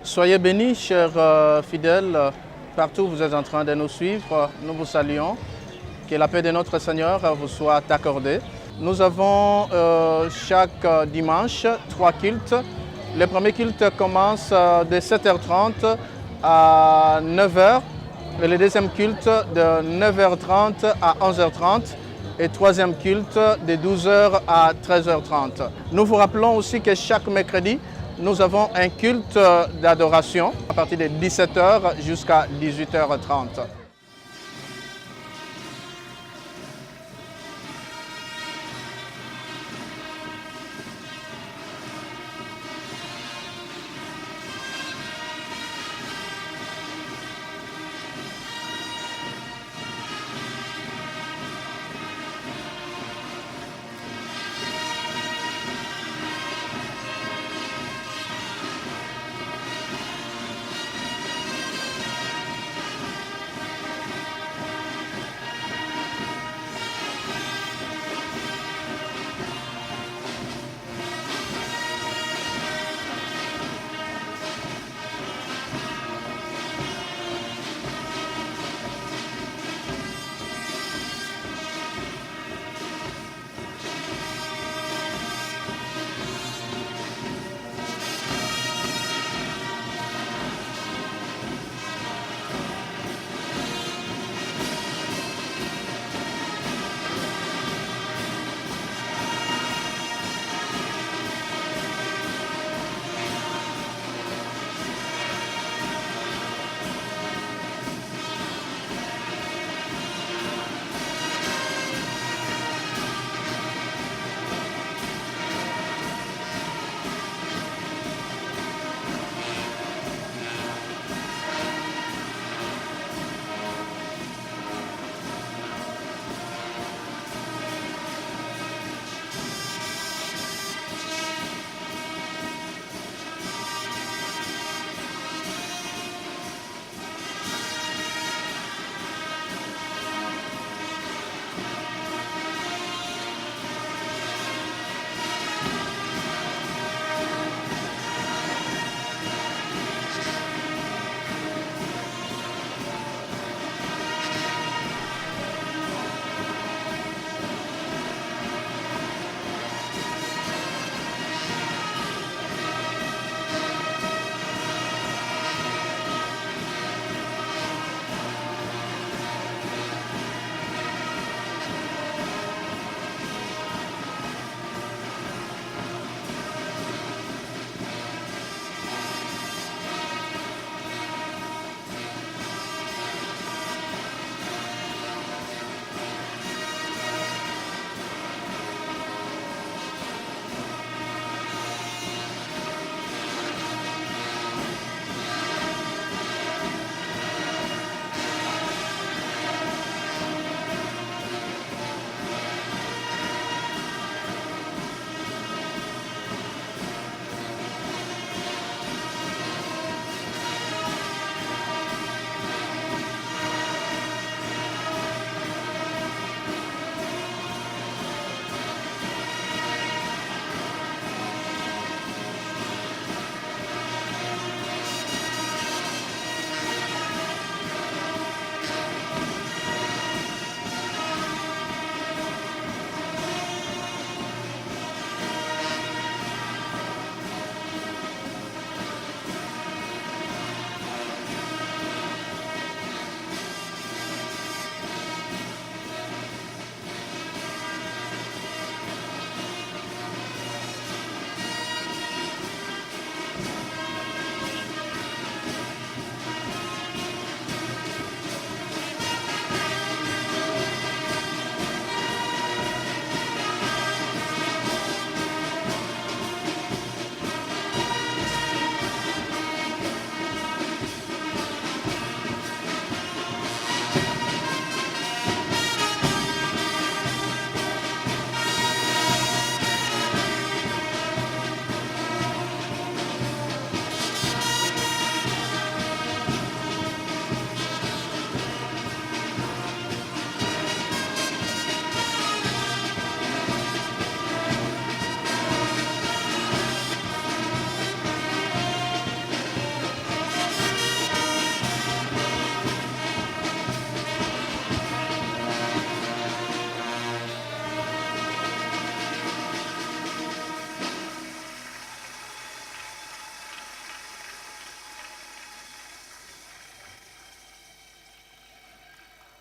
Soyez bénis, chers fidèles, partout où vous êtes en train de nous suivre. Nous vous saluons. Que la paix de notre Seigneur vous soit accordée. Nous avons chaque dimanche 3 cultes. Le premier culte commence de 7h30 à 9h et le deuxième culte de 9h30 à 11h30 et troisième culte de 12h à 13h30. Nous vous rappelons aussi que chaque mercredi, nous avons un culte d'adoration à partir de 17h jusqu'à 18h30.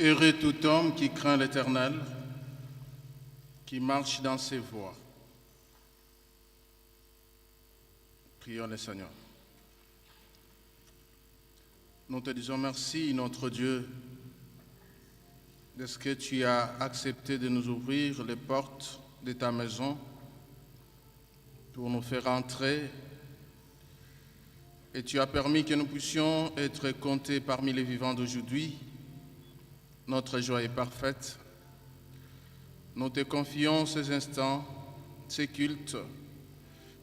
Heureux tout homme qui craint l'Éternel, qui marche dans ses voies. Prions le Seigneur. Nous te disons merci, notre Dieu, de ce que tu as accepté de nous ouvrir les portes de ta maison pour nous faire entrer. Et tu as permis que nous puissions être comptés parmi les vivants d'aujourd'hui. Notre joie est parfaite. Nous te confions ces instants, ces cultes,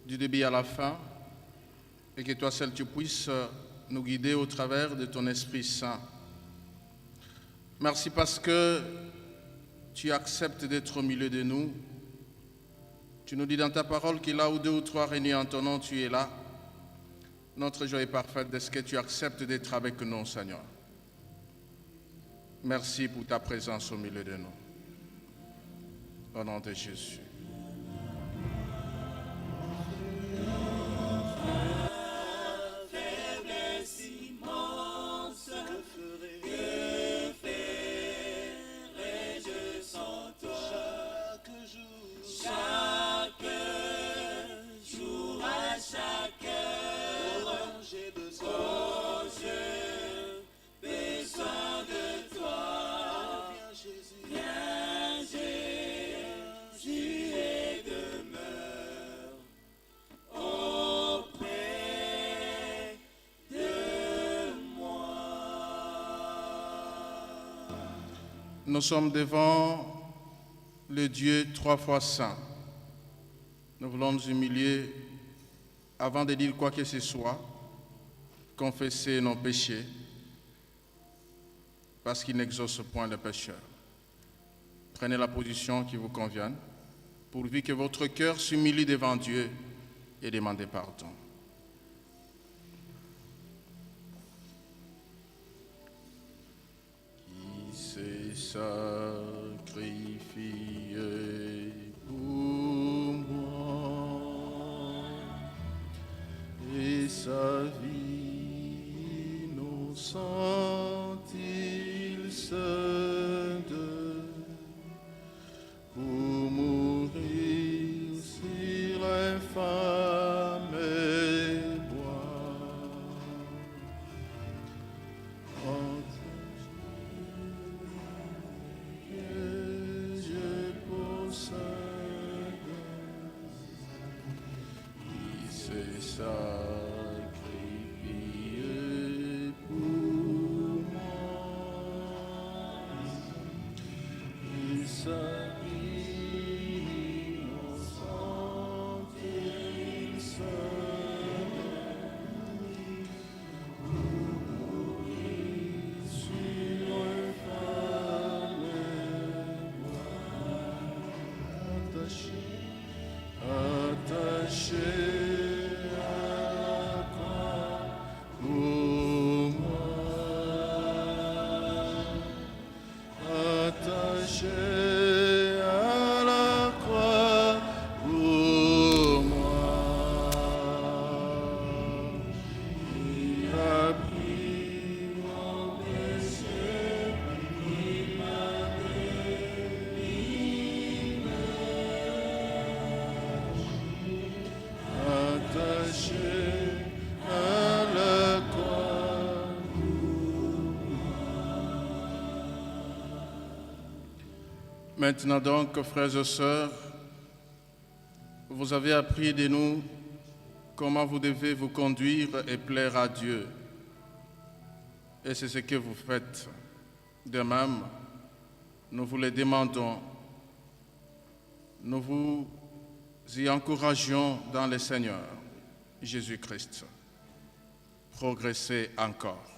du début à la fin, et que toi seul tu puisses nous guider au travers de ton Esprit Saint. Merci parce que tu acceptes d'être au milieu de nous. Tu nous dis dans ta parole que là où 2 ou 3 réunis en ton nom, tu es là. Notre joie est parfaite de ce que tu acceptes d'être avec nous, Seigneur. Merci pour ta présence au milieu de nous. Au nom de Jésus. Nous sommes devant le Dieu 3 fois saint. Nous voulons nous humilier avant de dire quoi que ce soit, confesser nos péchés, parce qu'il n'exauce point le pécheur. Prenez la position qui vous convienne, pourvu que votre cœur s'humilie devant Dieu et demandez pardon. Sacrifié pour moi et sa vie innocente il se donne pour mourir sur l'infâme bois. Sacrifié pour moi et sa vie innocente il se donne pour mourir sur un attaché Maintenant donc, frères et sœurs, vous avez appris de nous comment vous devez vous conduire et plaire à Dieu. Et c'est ce que vous faites. De même, nous vous le demandons. Nous vous y encourageons dans le Seigneur, Jésus-Christ. Progressez encore.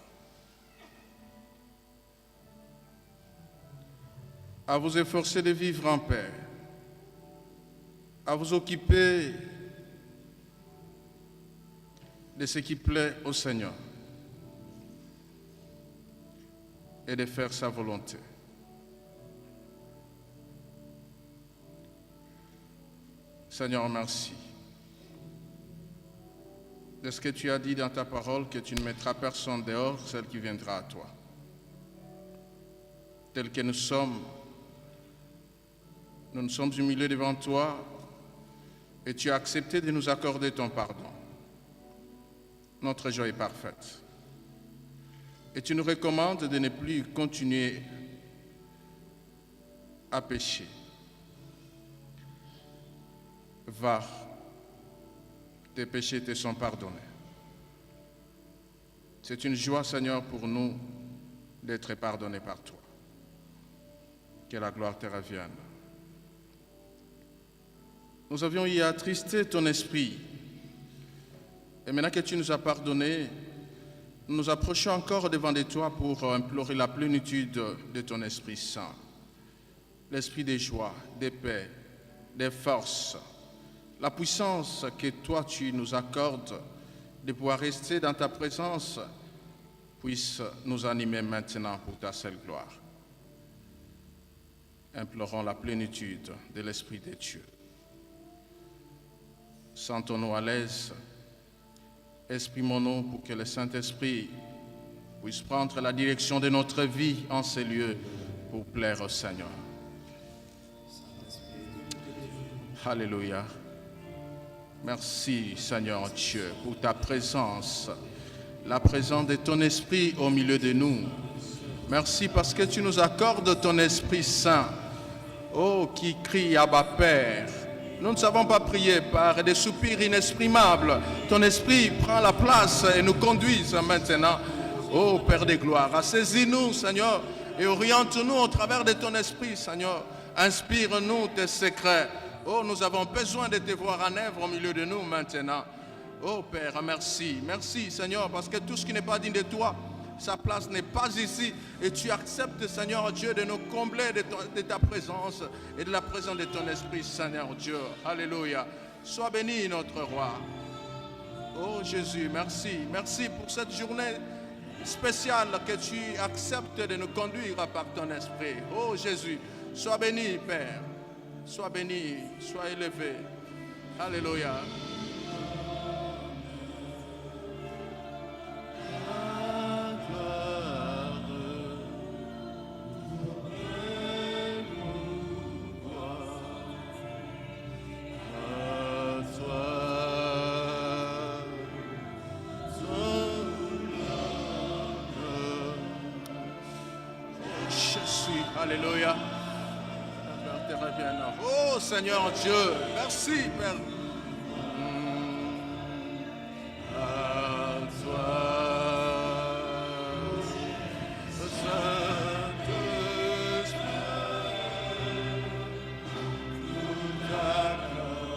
À vous efforcer de vivre en paix, à vous occuper de ce qui plaît au Seigneur et de faire sa volonté. Seigneur, merci de ce que tu as dit dans ta parole, que tu ne mettras personne dehors, celle qui viendra à toi. tels que nous sommes humiliés devant toi et tu as accepté de nous accorder ton pardon. Notre joie est parfaite. Et tu nous recommandes de ne plus continuer à pécher. Va, tes péchés te sont pardonnés. C'est une joie, Seigneur, pour nous d'être pardonnés par toi. Que la gloire te revienne. Nous avions eu attristé ton esprit. Et maintenant que tu nous as pardonné, nous nous approchons encore devant de toi pour implorer la plénitude de ton Esprit Saint. L'esprit de joie, de paix, de force, la puissance que toi tu nous accordes de pouvoir rester dans ta présence puisse nous animer maintenant pour ta seule gloire. Implorons la plénitude de l'Esprit de Dieu. Sentons-nous à l'aise, exprimons-nous pour que le Saint-Esprit puisse prendre la direction de notre vie en ces lieux pour plaire au Seigneur. Alléluia. Merci Seigneur Dieu pour ta présence, la présence de ton Esprit au milieu de nous. Merci parce que tu nous accordes ton Esprit Saint, oh, qui crie Abba Père. Nous ne savons pas prier par des soupirs inexprimables. Ton Esprit prend la place et nous conduit maintenant. Oh Père de gloire, saisis-nous Seigneur et oriente-nous au travers de ton Esprit Seigneur. Inspire-nous tes secrets. Oh, nous avons besoin de te voir en œuvre au milieu de nous maintenant. Oh Père, merci. Merci Seigneur, parce que tout ce qui n'est pas digne de toi, sa place n'est pas ici. Et tu acceptes, Seigneur Dieu, de nous combler de ta présence et de la présence de ton Esprit, Seigneur Dieu. Alléluia. Sois béni, notre Roi. Oh Jésus, merci. Merci pour cette journée spéciale que tu acceptes de nous conduire par ton Esprit. Oh Jésus, sois béni, Père. Sois béni, sois élevé. Alléluia. Alléluia. Te revienne. Oh Seigneur Dieu, merci Père. À toi, Saint-Esprit, nous t'acclamons.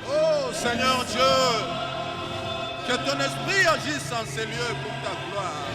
Oh Seigneur Dieu, que ton esprit agisse en ces lieux pour ta gloire.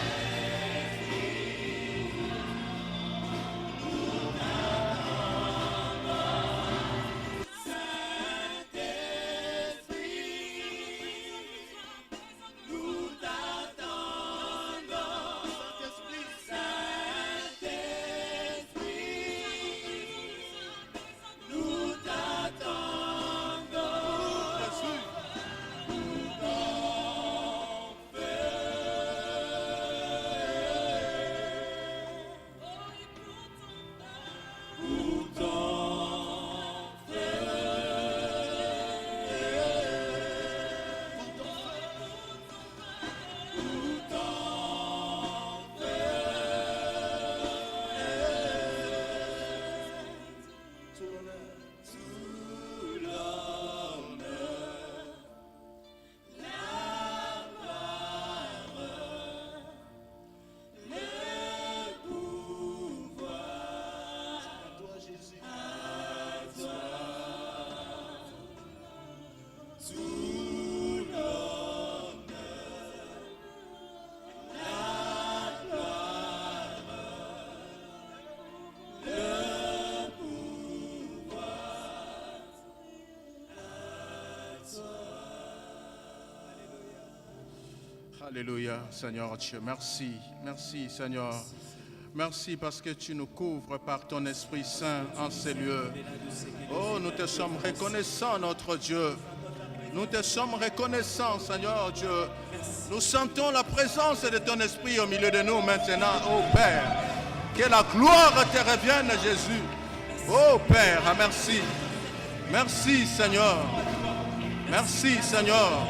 Alléluia, Seigneur Dieu. Merci, merci Seigneur. Merci parce que tu nous couvres par ton Esprit Saint en ces lieux. Oh, nous te sommes reconnaissants, notre Dieu. Nous te sommes reconnaissants, Seigneur Dieu. Nous sentons la présence de ton Esprit au milieu de nous maintenant, ô Père. Que la gloire te revienne, Jésus. Ô Père, merci. Merci, Seigneur. Merci, Seigneur.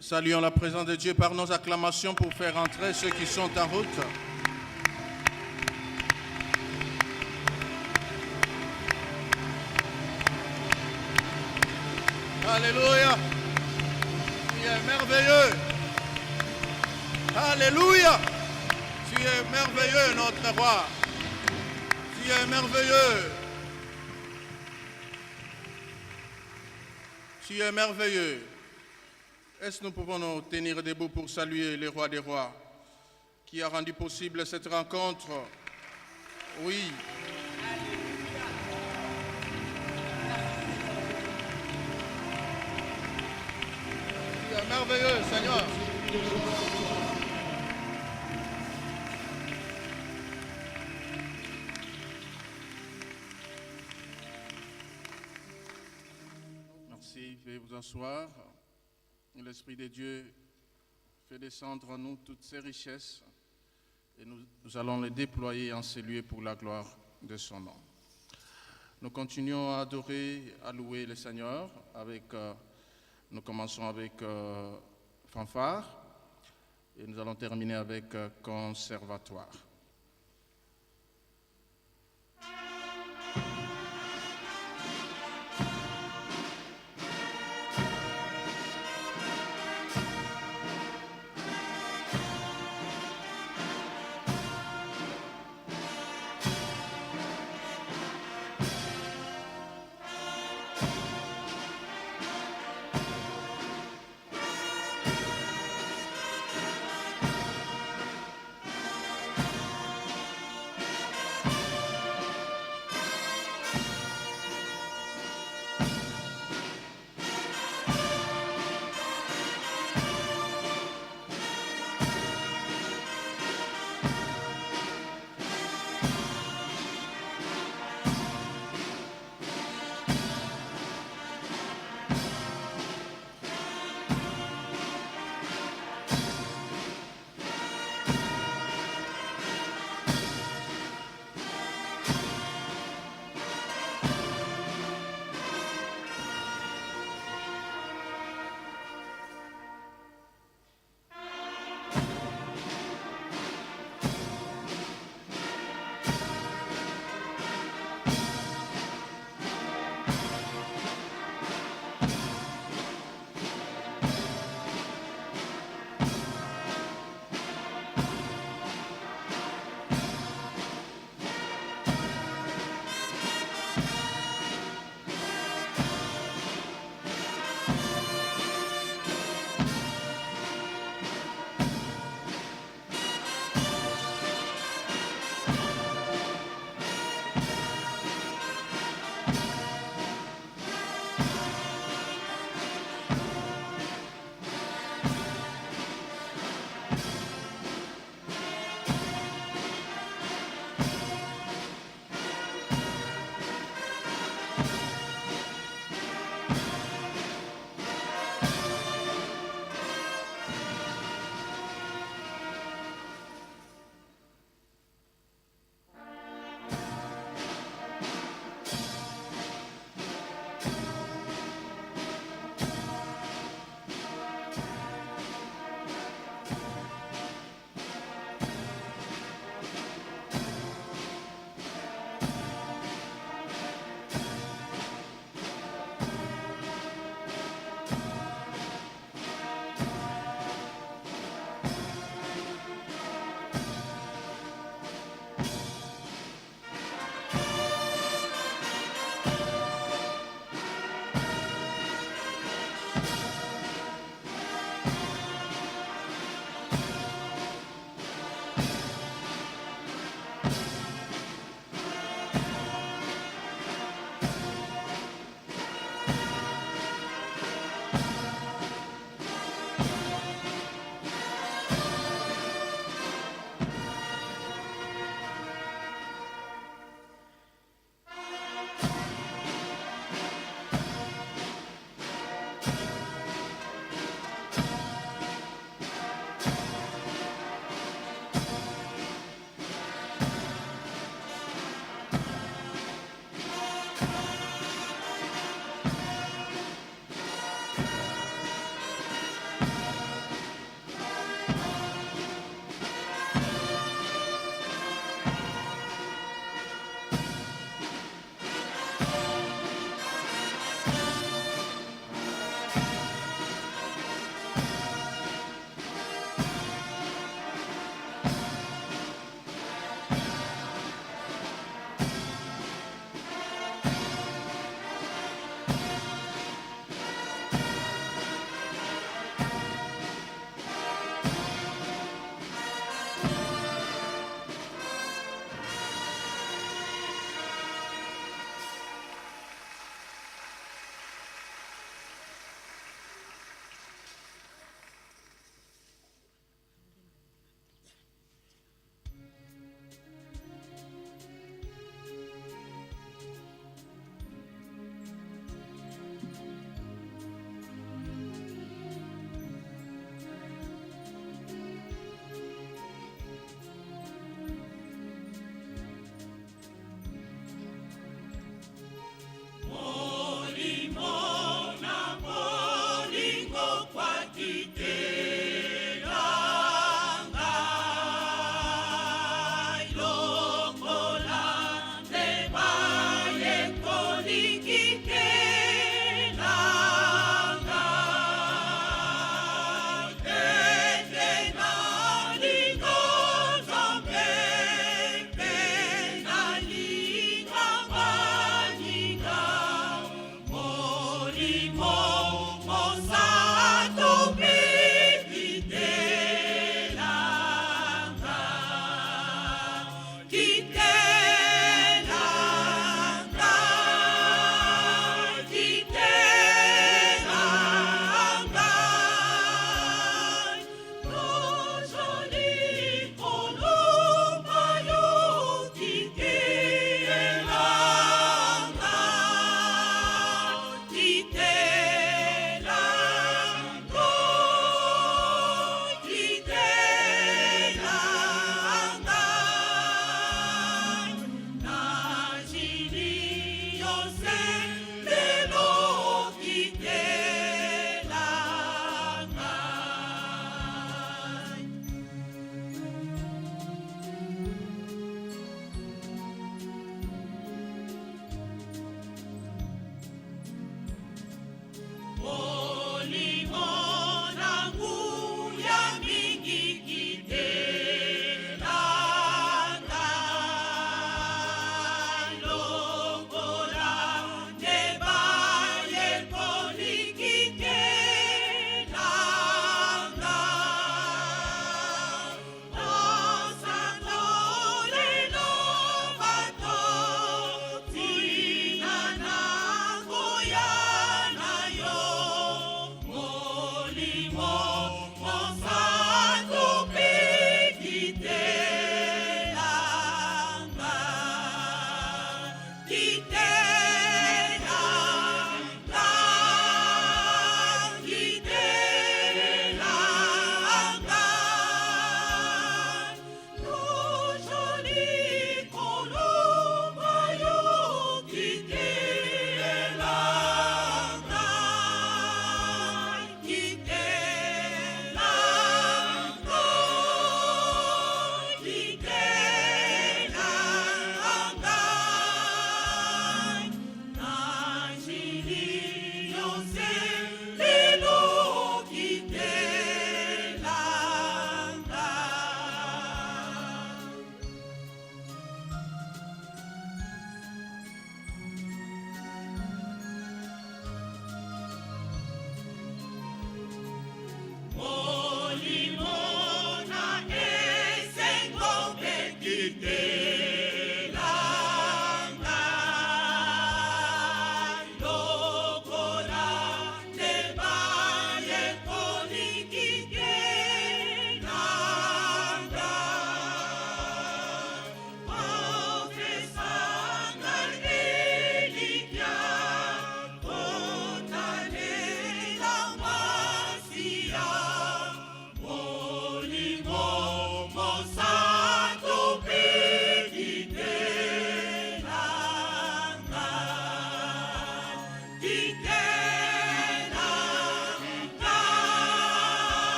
Saluons la présence de Dieu par nos acclamations pour faire entrer ceux qui sont en route. Alléluia. Tu es merveilleux. Alléluia. Tu es merveilleux, notre roi. Tu es merveilleux. Tu es merveilleux. Est-ce que nous pouvons nous tenir debout pour saluer le roi des rois qui a rendu possible cette rencontre? Oui. Tu es merveilleux, Seigneur. Merci, veuillez vous asseoir. L'Esprit de Dieu fait descendre en nous toutes ces richesses et nous allons les déployer en ces lieux pour la gloire de son nom. Nous continuons à adorer, à louer le Seigneur. Nous commençons avec fanfare et nous allons terminer avec conservatoire.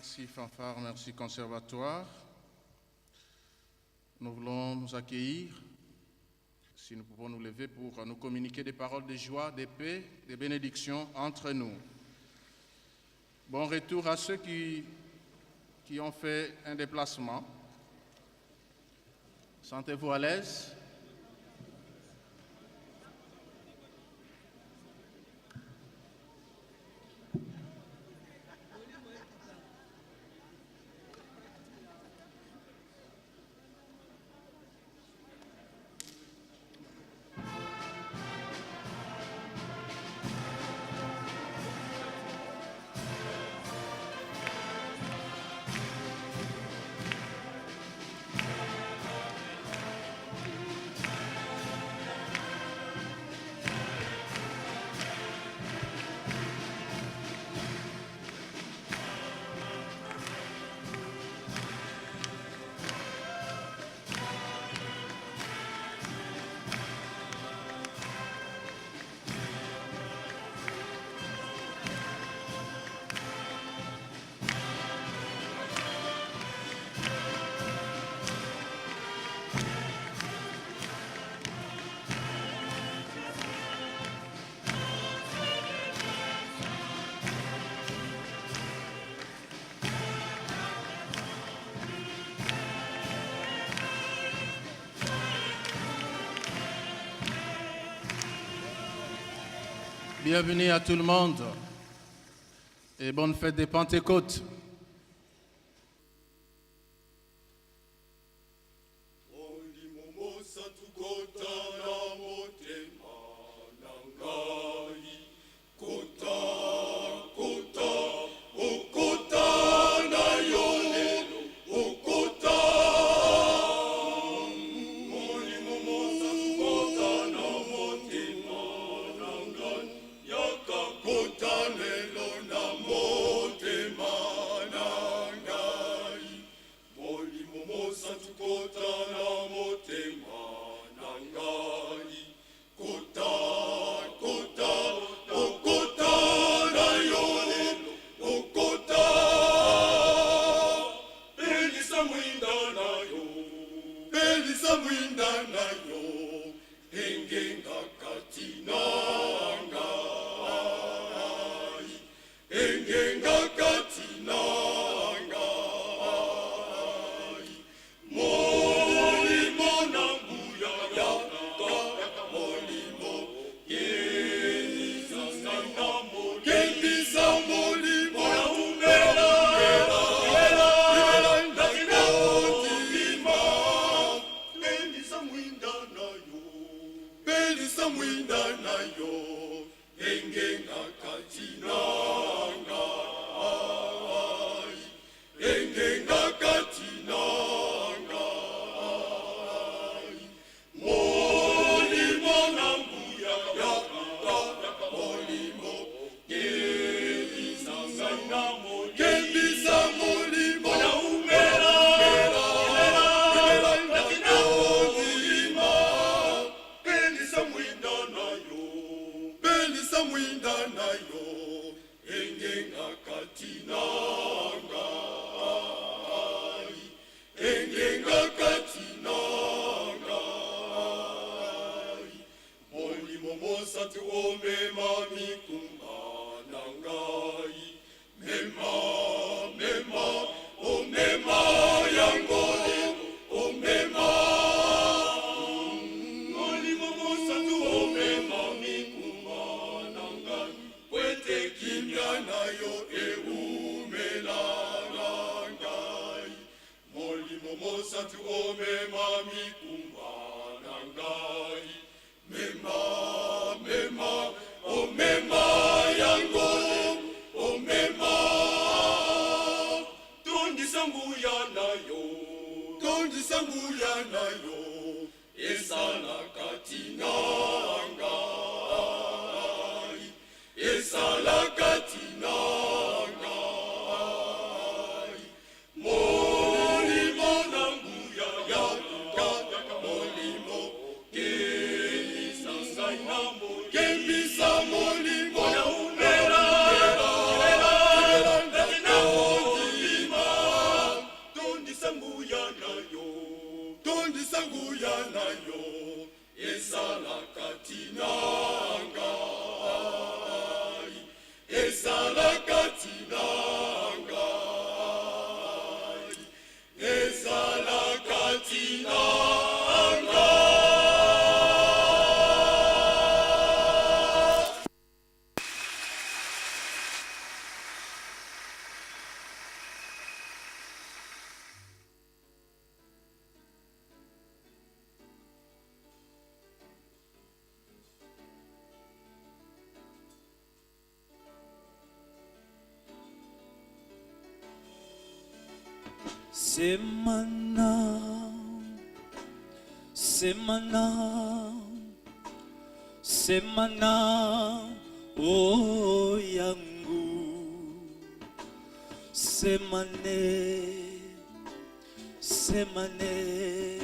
Merci fanfare, merci conservatoire. Nous voulons nous accueillir, si nous pouvons nous lever pour nous communiquer des paroles de joie, de paix, de bénédiction entre nous. Bon retour à ceux qui ont fait un déplacement. Sentez-vous à l'aise. Bienvenue à tout le monde et bonne fête des Pentecôtes. Lelo na motema Santu omema mikumba nangai. Mema, mema, omema yango, omema. Tondi sangu ya nayo, tondi sangu ya nayo. Esala katina ngai, esala katina ngai. Molimo nangu ya molimo kembisa namo kembisa molimo ya umera na molimo tondi sangu ya nayo, tondi sangu ya nayo. Esala katina ngai, esala katina ngai, esala katina ngai. Semana, semana, semana, oh yangu, semane, semane,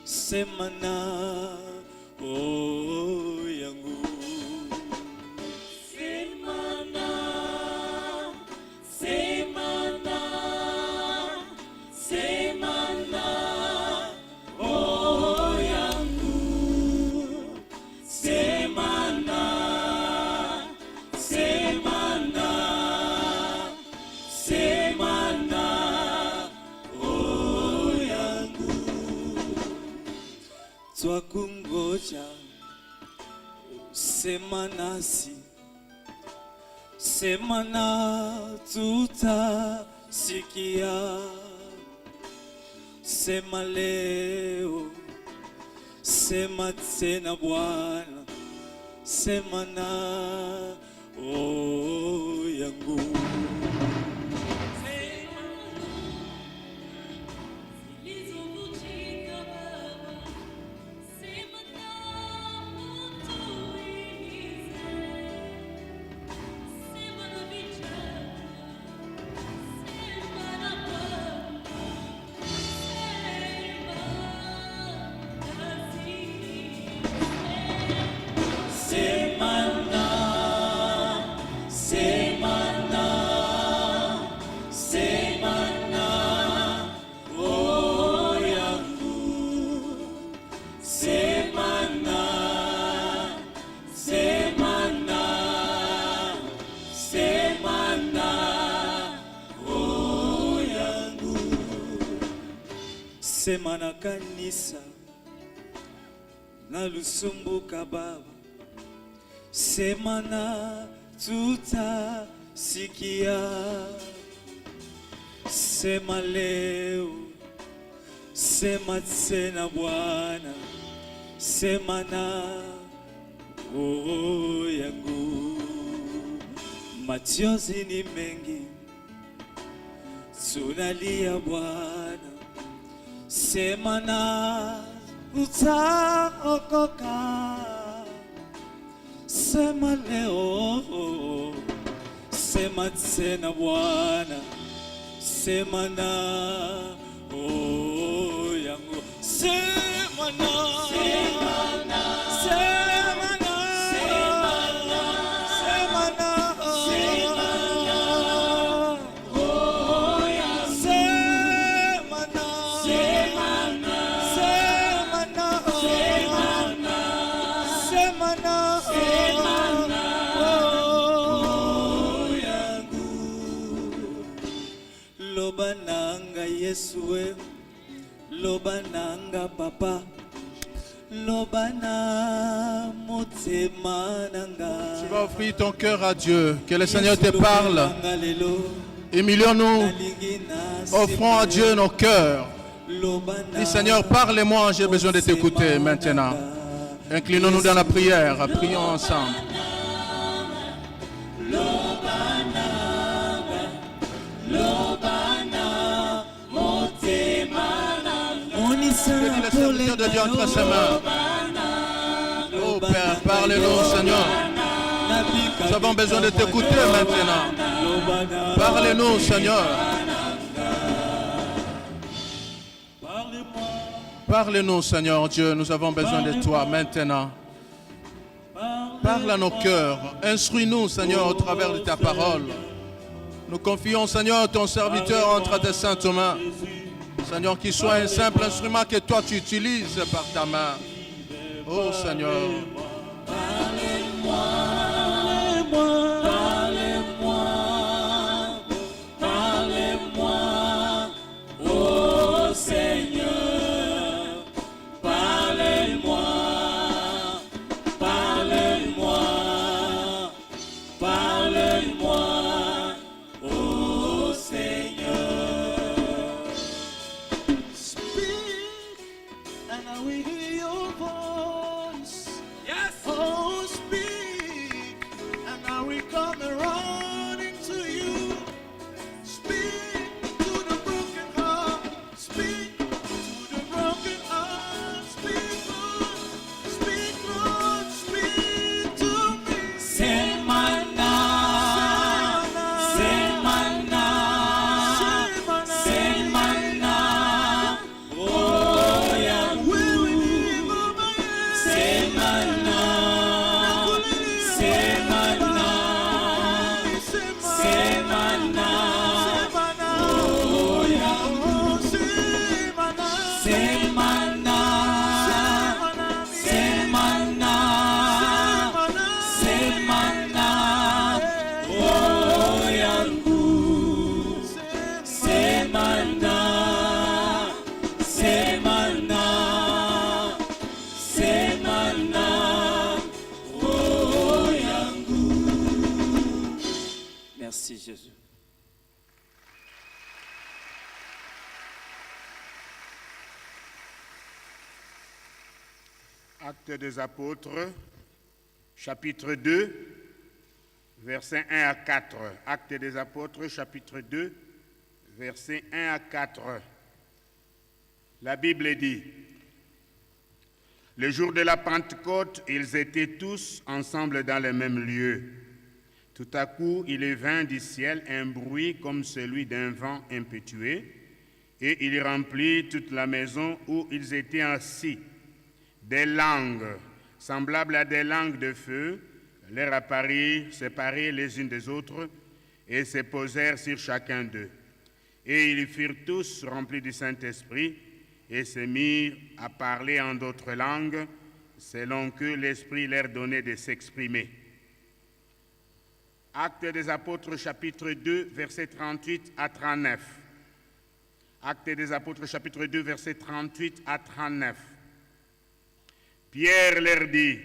semana, oh yangu. Twakungoja sema nasi, sema na tutasikia, sema leo, sema tena Bwana, sema na oh yangu. Sema na kanisa na lusumbuka Baba, sema na tutasikia, sema leo, sema tena Bwana, sema na oh yangu. Machozi ni mengi tunalia Bwana, sema na utaokoka, sema leo, sema tena Bwana, sema na oh yangu, sema na, sema na, sema na, sema na, sema na, sema na oh yangu, sema na, sema na, sema na, sema na, sema na oh yangu. Loba nanga Yesu we, loba nanga Papa, loba na motema nanga. Tu vas offrir ton cœur à Dieu, que le Seigneur te parle. Humilions-nous, offrons à Dieu nos cœurs. Dis Seigneur, parle-moi, j'ai besoin de t'écouter maintenant. Inclinons-nous dans la prière, prions ensemble. Que le serviteur de Dieu entre ses mains. Oh Père, parle-nous Seigneur. Nous avons besoin de t'écouter maintenant. Parle-nous Seigneur. Parle-nous Seigneur Dieu, nous avons besoin de toi maintenant. Parle à nos cœurs, instruis-nous Seigneur au travers de ta parole. Nous confions Seigneur ton serviteur entre tes saintes mains. Seigneur, qu'il soit un simple instrument que toi tu utilises par ta main. Oh Seigneur. Parlez-moi, parlez-moi, oh Seigneur. Parlez-moi, parlez-moi, parlez-moi, oh Seigneur. And I will hear your voice. Yes. Oh, speak, and I will come running to you. Speak to the broken heart. Speak to the broken heart. Speak, Lord, speak to me. Semana, semana, semana. Oh, yeah. Semana, semana, semana. Oh, yeah. Semana, semana, semana. Oh, yangu. Semana, semana, semana. Oh, yangu. Merci Jésus. Actes des Apôtres, chapitre 2, versets 1 à 4. Actes des Apôtres, chapitre 2, versets 1 à 4. La Bible dit: le jour de la Pentecôte, ils étaient tous ensemble dans le même lieu. Tout à coup, il vint du ciel un bruit comme celui d'un vent impétueux, et il remplit toute la maison où ils étaient assis. Des langues, semblables à des langues de feu, leur apparurent séparées les unes des autres, et se posèrent sur chacun d'eux. Et ils furent tous remplis du Saint-Esprit, et se mirent à parler en d'autres langues, selon que l'Esprit leur donnait de s'exprimer. Actes des Apôtres, chapitre 2, versets 38 à 39. Actes des Apôtres, chapitre 2, versets 38 à 39. Pierre leur dit: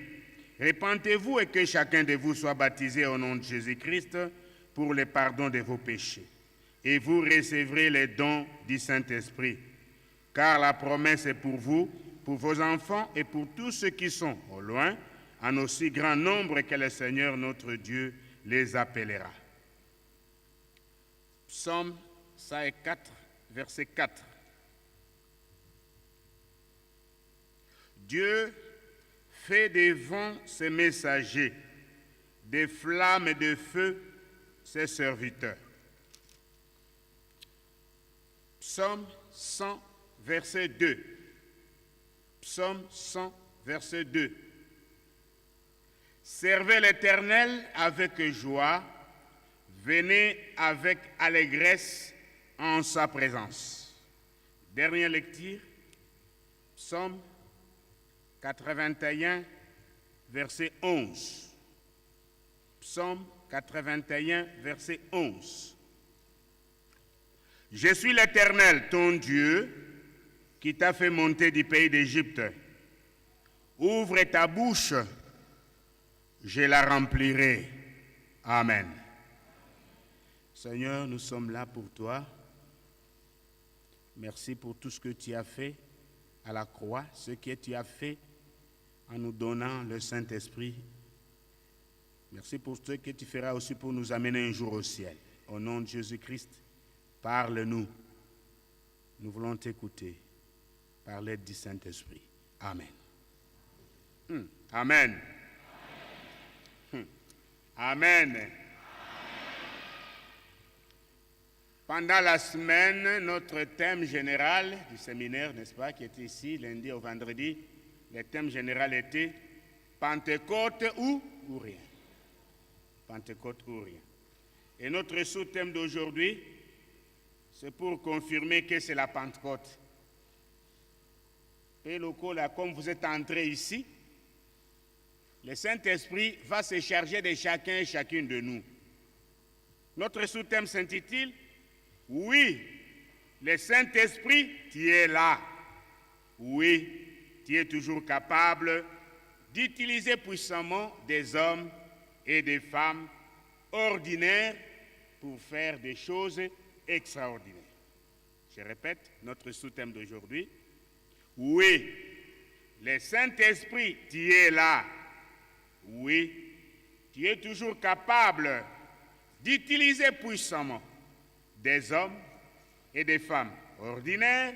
répentez-vous et que chacun de vous soit baptisé au nom de Jésus-Christ pour le pardon de vos péchés, et vous recevrez les dons du Saint-Esprit. Car la promesse est pour vous, pour vos enfants et pour tous ceux qui sont au loin, en aussi grand nombre que le Seigneur notre Dieu les appellera. Psaume 104, verset 4. Dieu fait des vents ses messagers, des flammes et de feu ses serviteurs. Psaume 100, verset 2. Psaume 100, verset 2. Servez l'Éternel avec joie, venez avec allégresse en sa présence. Dernière lecture, Psaume 81, verset 11. Psaume 81, verset 11. Je suis l'Éternel, ton Dieu, qui t'a fait monter du pays d'Égypte. Ouvre ta bouche, je la remplirai. Amen. Seigneur, nous sommes là pour toi. Merci pour tout ce que tu as fait à la croix, ce que tu as fait en nous donnant le Saint-Esprit. Merci pour ce que tu feras aussi pour nous amener un jour au ciel. Au nom de Jésus-Christ, parle-nous. Nous voulons t'écouter par l'aide du Saint-Esprit. Amen. Amen. Amen. Pendant la semaine, notre thème général du séminaire, n'est-ce pas, qui était ici, lundi au vendredi, le thème général était Pentecôte ou rien. Pentecôte ou rien. Et notre sous-thème d'aujourd'hui, c'est pour confirmer que c'est la Pentecôte. Et là, comme vous êtes entrés ici, le Saint-Esprit va se charger de chacun et chacune de nous. Notre sous-thème s'intitule « Oui, le Saint-Esprit, tu es là. Oui, tu es toujours capable d'utiliser puissamment des hommes et des femmes ordinaires pour faire des choses extraordinaires. » Je répète, notre sous-thème d'aujourd'hui. Oui, le Saint-Esprit, tu es là. Oui, tu es toujours capable d'utiliser puissamment des hommes et des femmes ordinaires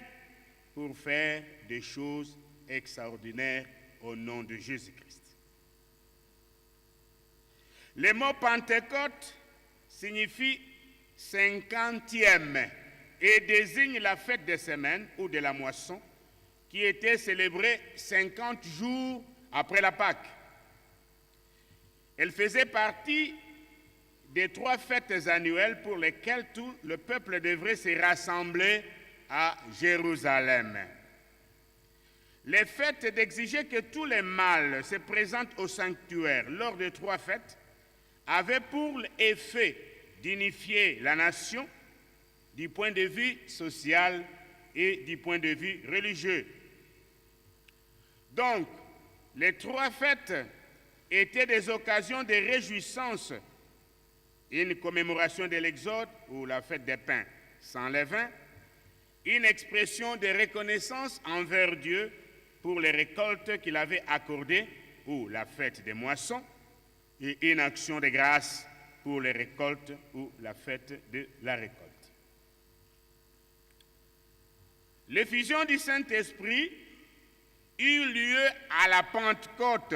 pour faire des choses extraordinaires au nom de Jésus-Christ. Le mot Pentecôte signifie 50e et désigne la fête des semaines ou de la moisson qui était célébrée 50 jours après la Pâque. Elle faisait partie des 3 fêtes annuelles pour lesquelles tout le peuple devrait se rassembler à Jérusalem. Les fêtes d'exiger que tous les mâles se présentent au sanctuaire lors des 3 fêtes avaient pour effet d'unifier la nation du point de vue social et du point de vue religieux. Donc, les 3 fêtes étaient des occasions de réjouissance, une commémoration de l'Exode ou la fête des pains sans levain, une expression de reconnaissance envers Dieu pour les récoltes qu'il avait accordées ou la fête des moissons, et une action de grâce pour les récoltes ou la fête de la récolte. L'effusion du Saint-Esprit eut lieu à la Pentecôte,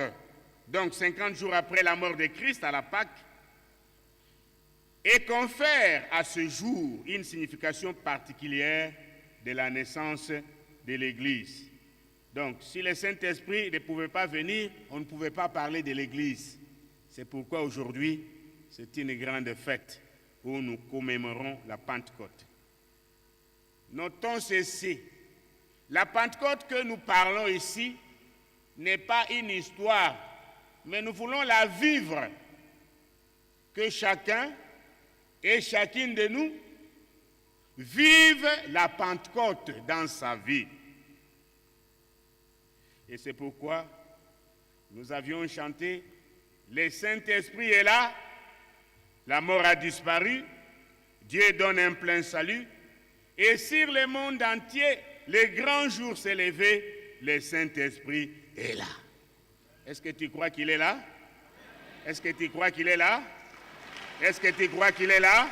donc 50 jours après la mort de Christ à la Pâque, et confère à ce jour une signification particulière de la naissance de l'Église. Donc, si le Saint-Esprit ne pouvait pas venir, on ne pouvait pas parler de l'Église. C'est pourquoi aujourd'hui, c'est une grande fête où nous commémorons la Pentecôte. Notons ceci, la Pentecôte que nous parlons ici n'est pas une histoire, mais nous voulons la vivre, que chacun et chacune de nous vive la Pentecôte dans sa vie. Et c'est pourquoi nous avions chanté « Le Saint-Esprit est là, la mort a disparu, Dieu donne un plein salut, et sur le monde entier, le grand jour s'est levé, le Saint-Esprit est là. » Est-ce que tu crois qu'il est là? Est-ce que tu crois qu'il est là? Est-ce que tu crois qu'il est là?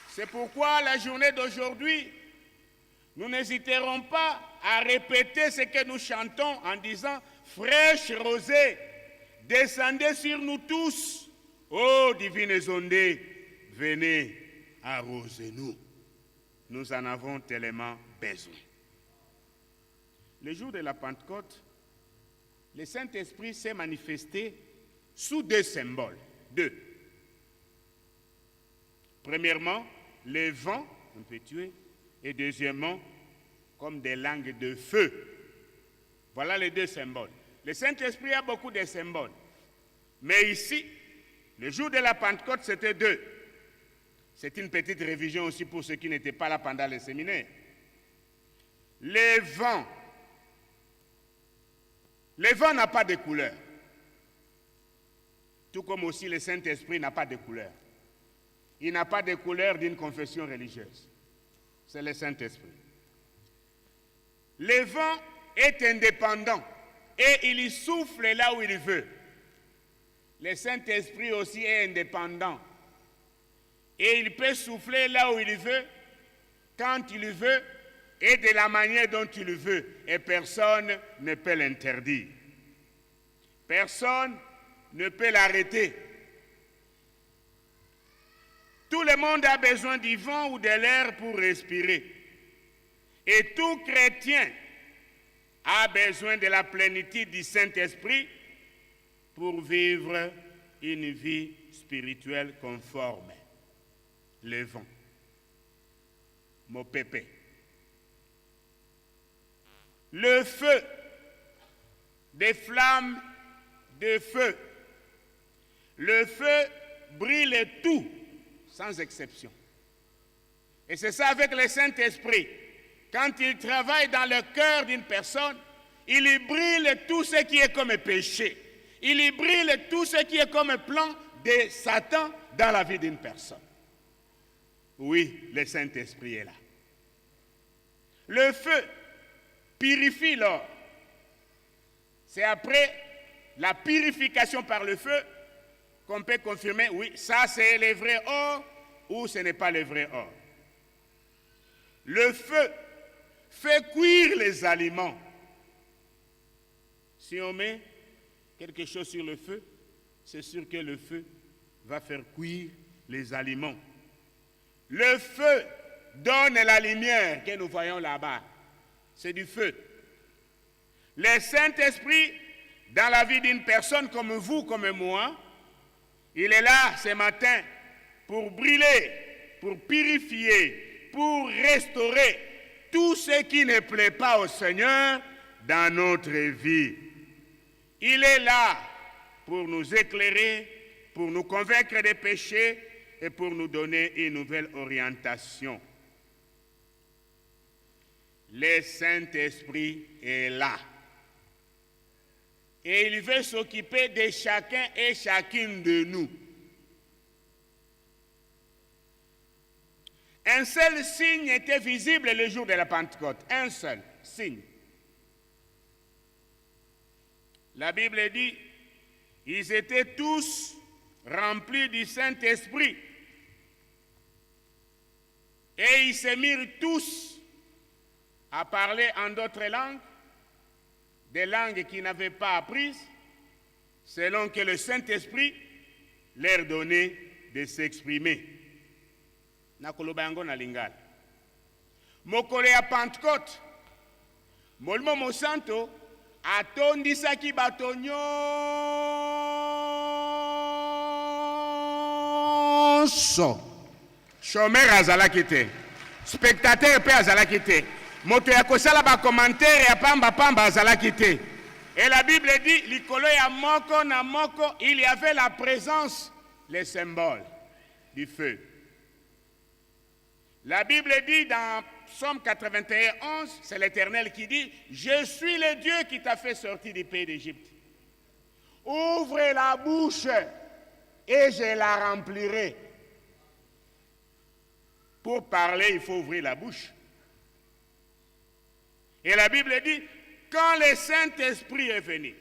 C'est pourquoi la journée d'aujourd'hui, nous n'hésiterons pas à répéter ce que nous chantons en disant « Fraîche rosée, descendez sur nous tous, ô divines ondées, venez arroser-nous. Nous en avons tellement besoin. » Le jour de la Pentecôte, le Saint-Esprit s'est manifesté sous 2 symboles. 2. Premièrement, les vents impétueux, et deuxièmement, comme des langues de feu. Voilà les 2 symboles. Le Saint-Esprit a beaucoup de symboles. Mais ici, le jour de la Pentecôte, c'était 2. C'est une petite révision aussi pour ceux qui n'étaient pas là pendant le séminaire. Les vents. Le vent n'a pas de couleur. Tout comme aussi le Saint-Esprit n'a pas de couleur. il n'a pas de couleur d'une confession religieuse. C'est le Saint-Esprit. Le vent est indépendant et il souffle là où il veut. Le Saint-Esprit aussi est indépendant et il peut souffler là où il veut, quand il veut et de la manière dont il veut, et personne ne peut l'interdire. Personne ne peut l'arrêter. Tout le monde a besoin du vent ou de l'air pour respirer. Et tout chrétien a besoin de la plénitude du Saint-Esprit pour vivre une vie spirituelle conforme. Le vent. Mon pépé. Le feu. Des flammes de feu. Le feu brûle tout, sans exception. Et c'est ça avec le Saint-Esprit. Quand il travaille dans le cœur d'une personne, il y brûle tout ce qui est comme péché. Il y brûle tout ce qui est comme plan de Satan dans la vie d'une personne. Oui, le Saint-Esprit est là. Le feu purifie l'or. C'est après la purification par le feu qu'on peut confirmer, oui, ça c'est le vrai or ou ce n'est pas le vrai or. Le feu fait cuire les aliments. Si on met quelque chose sur le feu, c'est sûr que le feu va faire cuire les aliments. Le feu donne la lumière que nous voyons là-bas. C'est du feu. Le Saint-Esprit, dans la vie d'une personne comme vous, comme moi, il est là ce matin pour brûler, pour purifier, pour restaurer tout ce qui ne plaît pas au Seigneur dans notre vie. Il est là pour nous éclairer, pour nous convaincre des péchés et pour nous donner une nouvelle orientation. Le Saint-Esprit est là. Et il veut s'occuper de chacun et chacune de nous. Un seul signe était visible le jour de la Pentecôte. Un seul signe. La Bible dit, ils étaient tous remplis du Saint-Esprit. Et ils se mirent tous à parler en d'autres langues, des langues qu'ils n'avaient pas apprises, selon que le Saint-Esprit leur donnait de s'exprimer. Nakoloba yango na lingala. Mokolo ya Pentecôte, Molimo Mosanto atondisaki bato nyonso. Chômeur azalaki te, spectateur mpe azalaki te, moto ya kosala ba commentaire ya pamba pamba azalaki te. Et la Bible dit, likolo ya moko na moko, il y avait la présence, les symboles du feu. La Bible dit dans Psaume 81, 11, c'est l'Éternel qui dit, je suis le Dieu qui t'a fait sortir du pays d'Égypte. Ouvre la bouche et je la remplirai. Pour parler, il faut ouvrir la bouche. Et la Bible dit, quand le Saint-Esprit est venu,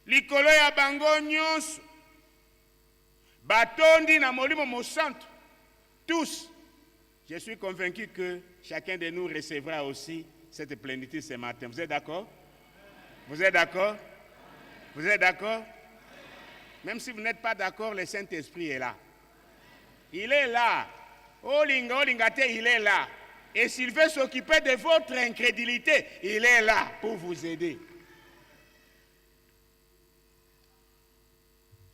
likolo ya bango nyonso, batondi na molimo mosanto, tous, je suis convaincu que chacun de nous recevra aussi cette plénitude ce matin. Vous êtes d'accord? Vous êtes d'accord? Vous êtes d'accord? Même si vous n'êtes pas d'accord, le Saint-Esprit est là. Il est là. Olinga, olingate, il est là. Et s'il veut s'occuper de votre incrédulité, il est là pour vous aider.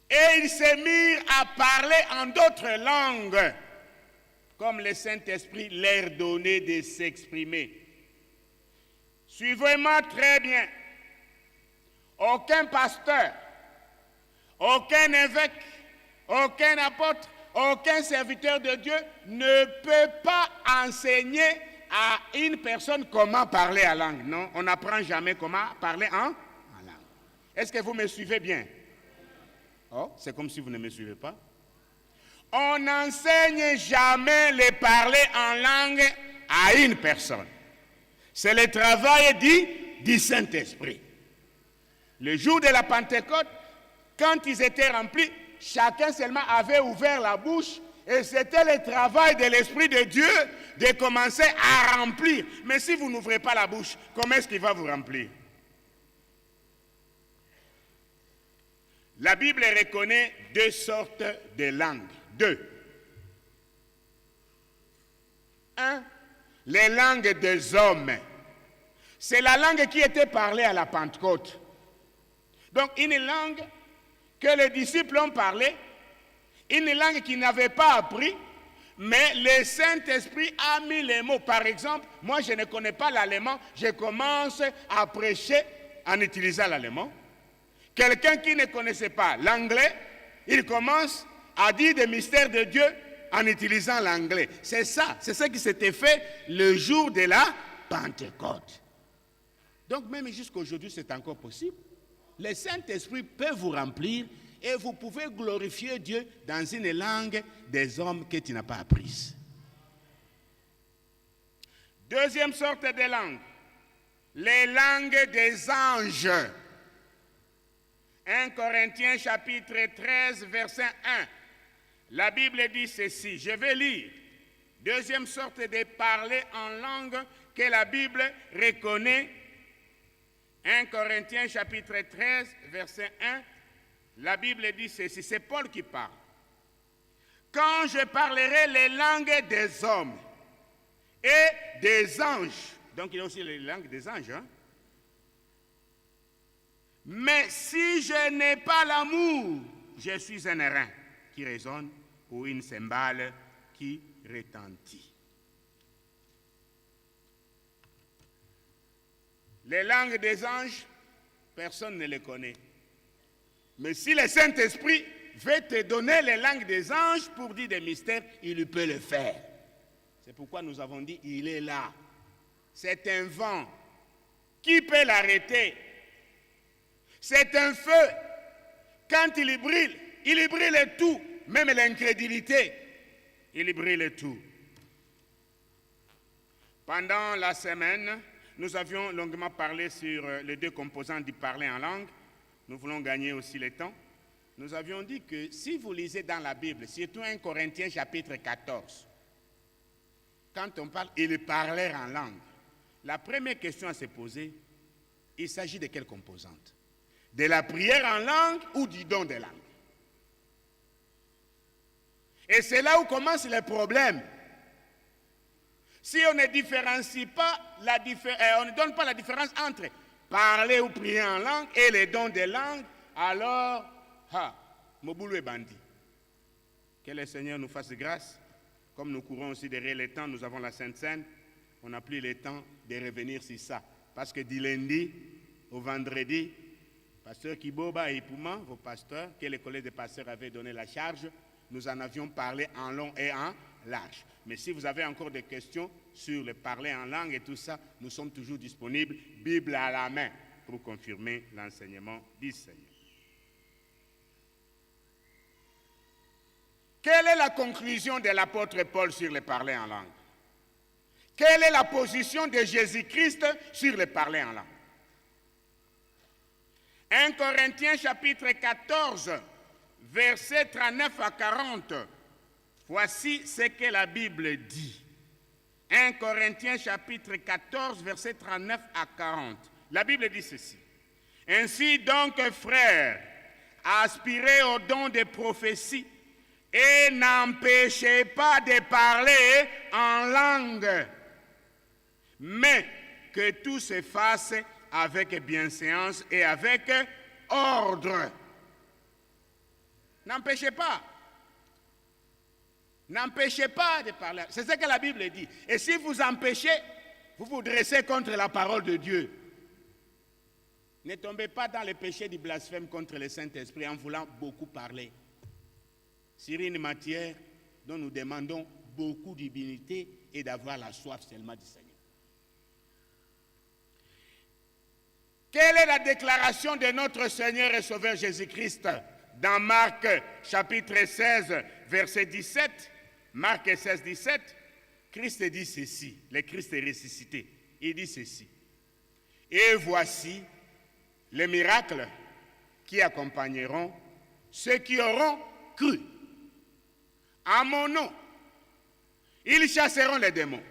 Et ils se mirent à parler en d'autres langues, comme le Saint-Esprit leur donnait de s'exprimer. Suivez-moi très bien. Aucun pasteur, aucun évêque, aucun apôtre, aucun serviteur de Dieu ne peut pas enseigner à une personne comment parler en langue. Non, on n'apprend jamais comment parler en langue. Est-ce que vous me suivez bien? Oh, c'est comme si vous ne me suivez pas. On n'enseigne jamais le parler en langue à une personne. C'est le travail du Saint-Esprit. Le jour de la Pentecôte, quand ils étaient remplis, chacun seulement avait ouvert la bouche et c'était le travail de l'Esprit de Dieu de commencer à remplir. Mais si vous n'ouvrez pas la bouche, comment est-ce qu'il va vous remplir? La Bible reconnaît deux sortes de langues. Deux. Un, les langues des hommes. C'est la langue qui était parlée à la Pentecôte. Donc une langue que les disciples ont parlé, une langue qu'ils n'avaient pas appris, mais le Saint-Esprit a mis les mots. Par exemple, moi je ne connais pas l'allemand, je commence à prêcher en utilisant l'allemand. Quelqu'un qui ne connaissait pas l'anglais, il commence à dire des mystères de Dieu en utilisant l'anglais. C'est ça, c'est ce qui s'était fait le jour de la Pentecôte. Donc même jusqu'à aujourd'hui, c'est encore possible. Le Saint-Esprit peut vous remplir et vous pouvez glorifier Dieu dans une langue des hommes que tu n'as pas apprise. Deuxième sorte de langue, les langues des anges. 1 Corinthiens chapitre 13, verset 1. La Bible dit ceci, je vais lire. Deuxième sorte de parler en langue que la Bible reconnaît. 1 Corinthiens chapitre 13, verset 1. La Bible dit ceci, c'est Paul qui parle. Quand je parlerai les langues des hommes et des anges, donc il y a aussi les langues des anges, hein? Mais si je n'ai pas l'amour, je suis un airain qui résonne ou une cymbale qui retentit. Les langues des anges, personne ne les connaît. Mais si le Saint-Esprit veut te donner les langues des anges pour dire des mystères, il peut le faire. C'est pourquoi nous avons dit, il est là. C'est un vent. Qui peut l'arrêter? C'est un feu. Quand il brûle tout, même l'incrédulité, il brûle tout. Pendant la semaine, nous avions longuement parlé sur les deux composants du parler en langue. Nous voulons gagner aussi le temps. Nous avions dit que si vous lisez dans la Bible, surtout 1 Corinthiens chapitre 14, quand on parle, il parlait en langue, la première question à se poser, il s'agit de quelle composante? De la prière en langue ou du don de langue? Et c'est là où commence le problème. Si on ne différencie pas, on ne donne pas la différence entre parler ou prier en langue et les dons de langue, alors, Moboulou est bandit. Que le Seigneur nous fasse grâce. Comme nous courons aussi derrière le temps, nous avons la Sainte Seine, on n'a plus le temps de revenir sur ça. Parce que du lundi au vendredi, Pasteur Kiboba et Pouma, vos pasteurs, que les collègues de pasteurs avaient donné la charge, nous en avions parlé en long et en large. Mais si vous avez encore des questions sur le parler en langue et tout ça, nous sommes toujours disponibles, Bible à la main, pour confirmer l'enseignement du Seigneur. Quelle est la conclusion de l'apôtre Paul sur le parler en langue? Quelle est la position de Jésus-Christ sur le parler en langue? 1 Corinthiens chapitre 14, versets 39 à 40. Voici ce que la Bible dit. 1 Corinthiens chapitre 14, versets 39 à 40. La Bible dit ceci. Ainsi donc, frères, aspirez au don de prophétie et n'empêchez pas de parler en langue, mais que tout se fasse avec bienséance et avec ordre. N'empêchez pas. N'empêchez pas de parler. C'est ce que la Bible dit. Et si vous empêchez, vous vous dressez contre la parole de Dieu. Ne tombez pas dans le péché du blasphème contre le Saint-Esprit en voulant beaucoup parler. Sur une matière dont nous demandons beaucoup d'humilité et d'avoir la soif seulement du Seigneur. Quelle est la déclaration de notre Seigneur et Sauveur Jésus-Christ dans Marc chapitre 16, verset 17, Marc 16, 17, Christ dit ceci, le Christ est ressuscité, il dit ceci. Et voici les miracles qui accompagneront ceux qui auront cru. En mon nom, ils chasseront les démons.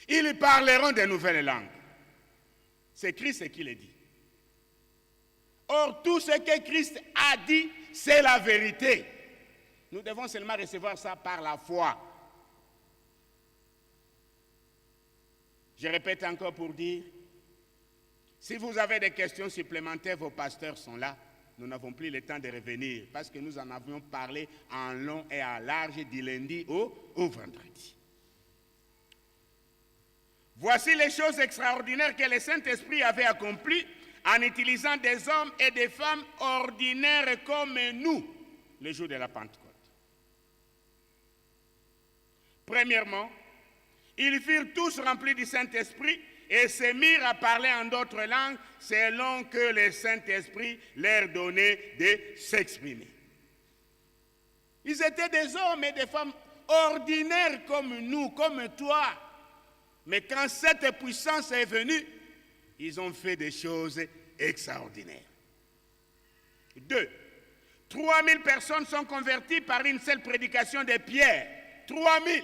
Ils parleront de nouvelles langues. C'est Christ qui le dit. Or, tout ce que Christ a dit, c'est la vérité. Nous devons seulement recevoir ça par la foi. Je répète encore pour dire, si vous avez des questions supplémentaires, vos pasteurs sont là. Nous n'avons plus le temps de revenir parce que nous en avions parlé en long et en large du lundi au vendredi. Voici les choses extraordinaires que le Saint-Esprit avait accomplies en utilisant des hommes et des femmes ordinaires comme nous le jour de la Pentecôte. Premièrement, ils furent tous remplis du Saint-Esprit et se mirent à parler en d'autres langues selon que le Saint-Esprit leur donnait de s'exprimer. Ils étaient des hommes et des femmes ordinaires comme nous, comme toi. Mais quand cette puissance est venue, ils ont fait des choses extraordinaires. 2. 3000 personnes sont converties par une seule prédication de Pierre. 3000.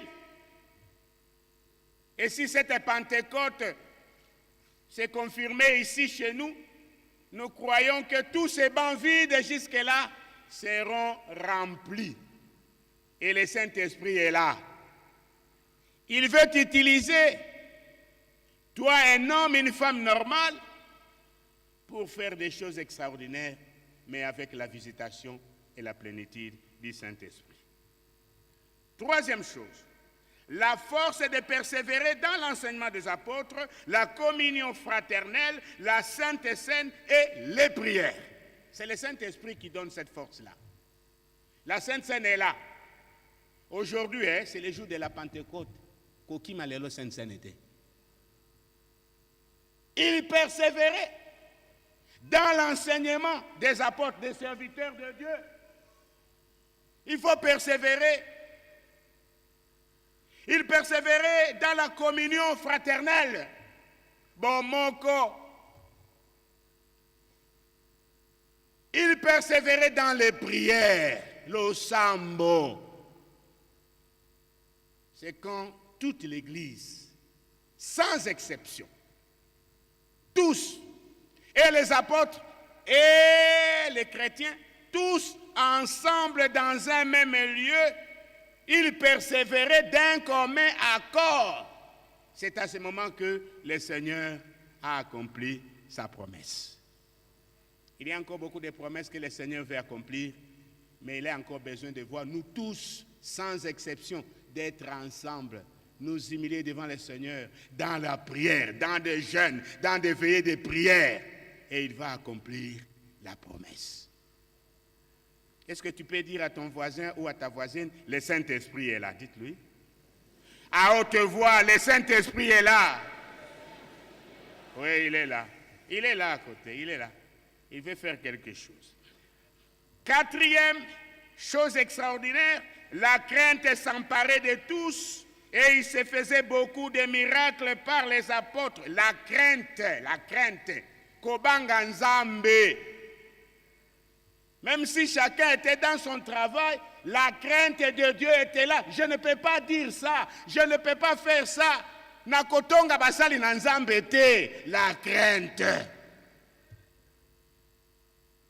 Et si cette Pentecôte s'est confirmée ici chez nous, nous croyons que tous ces bancs vides jusque-là seront remplis. Et le Saint-Esprit est là. Il veut t'utiliser, toi un homme, une femme normale, pour faire des choses extraordinaires, mais avec la visitation et la plénitude du Saint-Esprit. Troisième chose, la force de persévérer dans l'enseignement des apôtres, la communion fraternelle, la Sainte Seine et les prières. C'est le Saint-Esprit qui donne cette force-là. La Sainte Seine est là. Aujourd'hui, c'est le jour de la Pentecôte. Il persévérait dans l'enseignement des apôtres, des serviteurs de Dieu. Il faut persévérer. Il persévérait dans la communion fraternelle. Bomoko. Il persévérait dans les prières. Le sambo. C'est quand toute l'Église, sans exception, tous, et les apôtres et les chrétiens, tous ensemble dans un même lieu, ils persévéraient d'un commun accord. C'est à ce moment que le Seigneur a accompli sa promesse. Il y a encore beaucoup de promesses que le Seigneur veut accomplir, mais il a encore besoin de voir nous tous, sans exception, d'être ensemble, nous humilier devant le Seigneur, dans la prière, dans des jeûnes, dans des veillées de prière, et il va accomplir la promesse. Est-ce que tu peux dire à ton voisin ou à ta voisine, le Saint-Esprit est là, dites-lui. À haute voix, le Saint-Esprit est là. Oui, il est là. Il est là à côté, il est là. Il veut faire quelque chose. Quatrième chose extraordinaire, la crainte s'emparait de tous et il se faisait beaucoup de miracles par les apôtres. La crainte. Kobanga Nzambe. Même si chacun était dans son travail, la crainte de Dieu était là. Je ne peux pas dire ça, je ne peux pas faire ça. Nakotonga basali na Nzambe te, la crainte.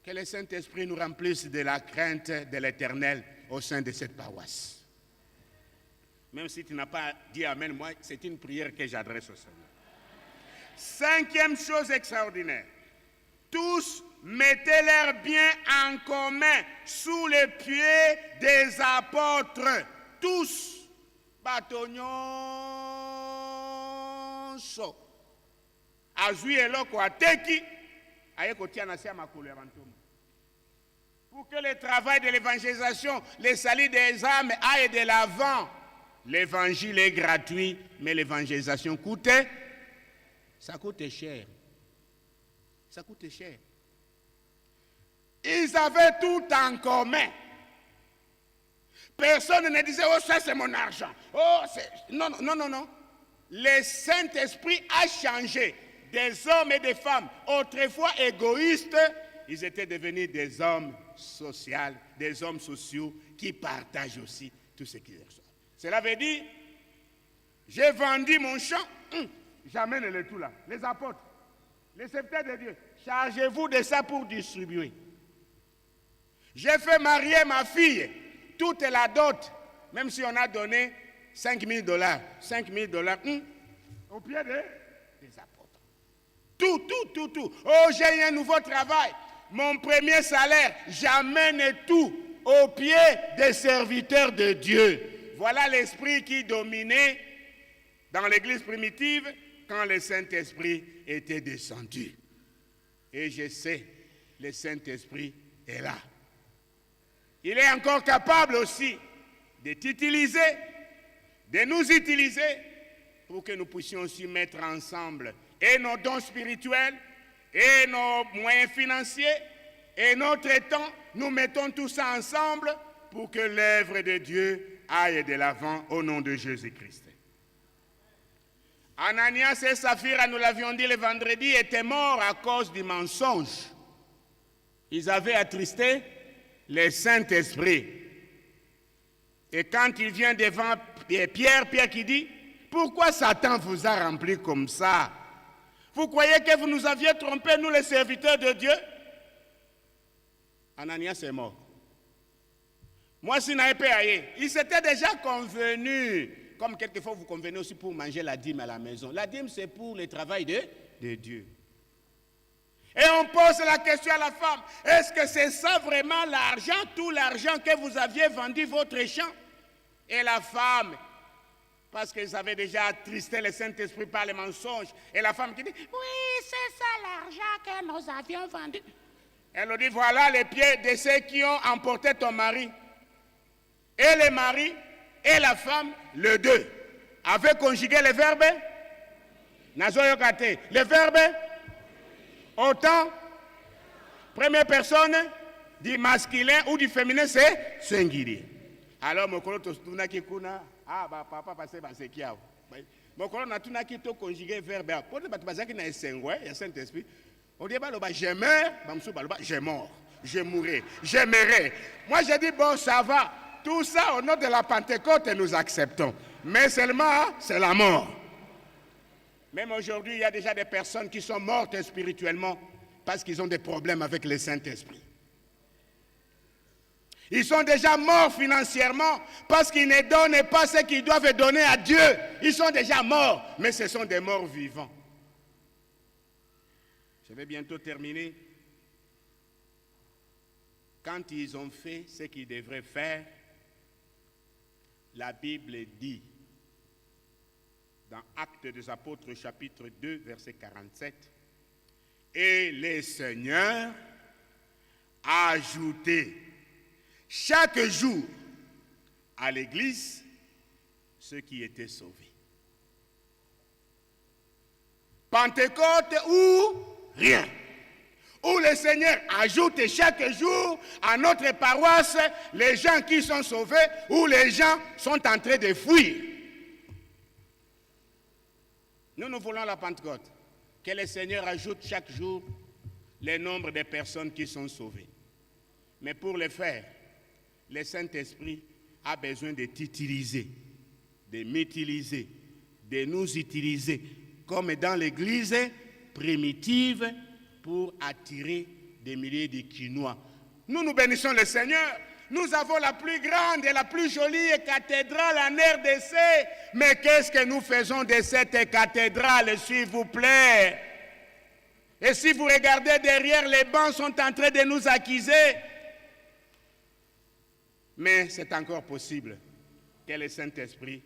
Que le Saint-Esprit nous remplisse de la crainte de l'Éternel au sein de cette paroisse. Même si tu n'as pas dit Amen, moi, c'est une prière que j'adresse au Seigneur. Cinquième chose extraordinaire. Tous mettaient leurs biens en commun sous les pieds des apôtres. Tous. Batonyonso. Azui eloko ateki. Pour que le travail de l'évangélisation, le salut des âmes aille de l'avant. L'évangile est gratuit, mais l'évangélisation coûte. Ça coûte cher. Ça coûte cher. Ils avaient tout en commun. Personne ne disait, oh, ça c'est mon argent. Oh, c'est... Non, non, non, non. Le Saint-Esprit a changé des hommes et des femmes autrefois égoïstes. Ils étaient devenus des hommes sociaux, des hommes sociaux qui partagent aussi tout ce qu'ils reçoivent. Cela veut dire, j'ai vendu mon champ, j'amène le tout là. Les apôtres, les serviteurs de Dieu, chargez-vous de ça pour distribuer. J'ai fait marier ma fille, toute la dot, même si on a donné $5 000, $5 000, au pied des apôtres. Tout. Oh, j'ai eu un nouveau travail. Mon premier salaire, j'amène tout au pied des serviteurs de Dieu. Voilà l'esprit qui dominait dans l'église primitive quand le Saint-Esprit était descendu. Et je sais, le Saint-Esprit est là. Il est encore capable aussi de t'utiliser, de nous utiliser pour que nous puissions aussi mettre ensemble et nos dons spirituels et nos moyens financiers et notre temps. Nous mettons tout ça ensemble pour que l'œuvre de Dieu aille de l'avant au nom de Jésus-Christ. Ananias et Saphira, nous l'avions dit le vendredi, étaient morts à cause du mensonge. Ils avaient attristé le Saint-Esprit. Et quand il vient devant Pierre qui dit, pourquoi Satan vous a rempli comme ça? Vous croyez que vous nous aviez trompés, nous les serviteurs de Dieu? Ananias est mort. Moi, si n'avais pas aillé, il s'était déjà convenu, comme quelquefois vous convenez aussi pour manger la dîme à la maison. La dîme, c'est pour le travail de Dieu. Et on pose la question à la femme, est-ce que c'est ça vraiment l'argent, tout l'argent que vous aviez vendu votre champ? Et la femme, parce qu'ils avaient déjà attristé le Saint-Esprit par les mensonges, et la femme qui dit, oui, c'est ça l'argent que nous avions vendu. Elle lui dit, voilà les pieds de ceux qui ont emporté ton mari. Et le mari et la femme, les deux, avaient conjugué le verbe nazoyokate. Le verbe autant, première personne, du masculin ou du féminin, c'est singulier. Alors, mon collègue, papa, c'est qui a. Mon collègue, on a conjugué le verbe. Pour le bâtiment, il y a Saint-Esprit. On dit, je meurs, je mors, je mourrai, j'aimerai. Moi, je dis, bon, ça va. Tout ça, au nom de la Pentecôte, nous acceptons. Mais seulement, c'est la mort. Même aujourd'hui, il y a déjà des personnes qui sont mortes spirituellement parce qu'ils ont des problèmes avec le Saint-Esprit. Ils sont déjà morts financièrement parce qu'ils ne donnent pas ce qu'ils doivent donner à Dieu. Ils sont déjà morts, mais ce sont des morts vivants. Je vais bientôt terminer. Quand ils ont fait ce qu'ils devraient faire, la Bible dit, dans Actes des Apôtres, chapitre 2, verset 47, « Et le Seigneur a ajouté chaque jour à l'Église ceux qui étaient sauvés. » Pentecôte ou rien. Où le Seigneur ajoute chaque jour à notre paroisse les gens qui sont sauvés, où les gens sont en train de fuir. Nous voulons la Pentecôte. Que le Seigneur ajoute chaque jour le nombre de personnes qui sont sauvées. Mais pour le faire, le Saint-Esprit a besoin de t'utiliser, de m'utiliser, de nous utiliser, comme dans l'église primitive, pour attirer des milliers de Quinois. Nous bénissons le Seigneur. Nous avons la plus grande et la plus jolie cathédrale en RDC. Mais qu'est-ce que nous faisons de cette cathédrale, s'il vous plaît? Et si vous regardez derrière, les bancs sont en train de nous accuser. Mais c'est encore possible que le Saint-Esprit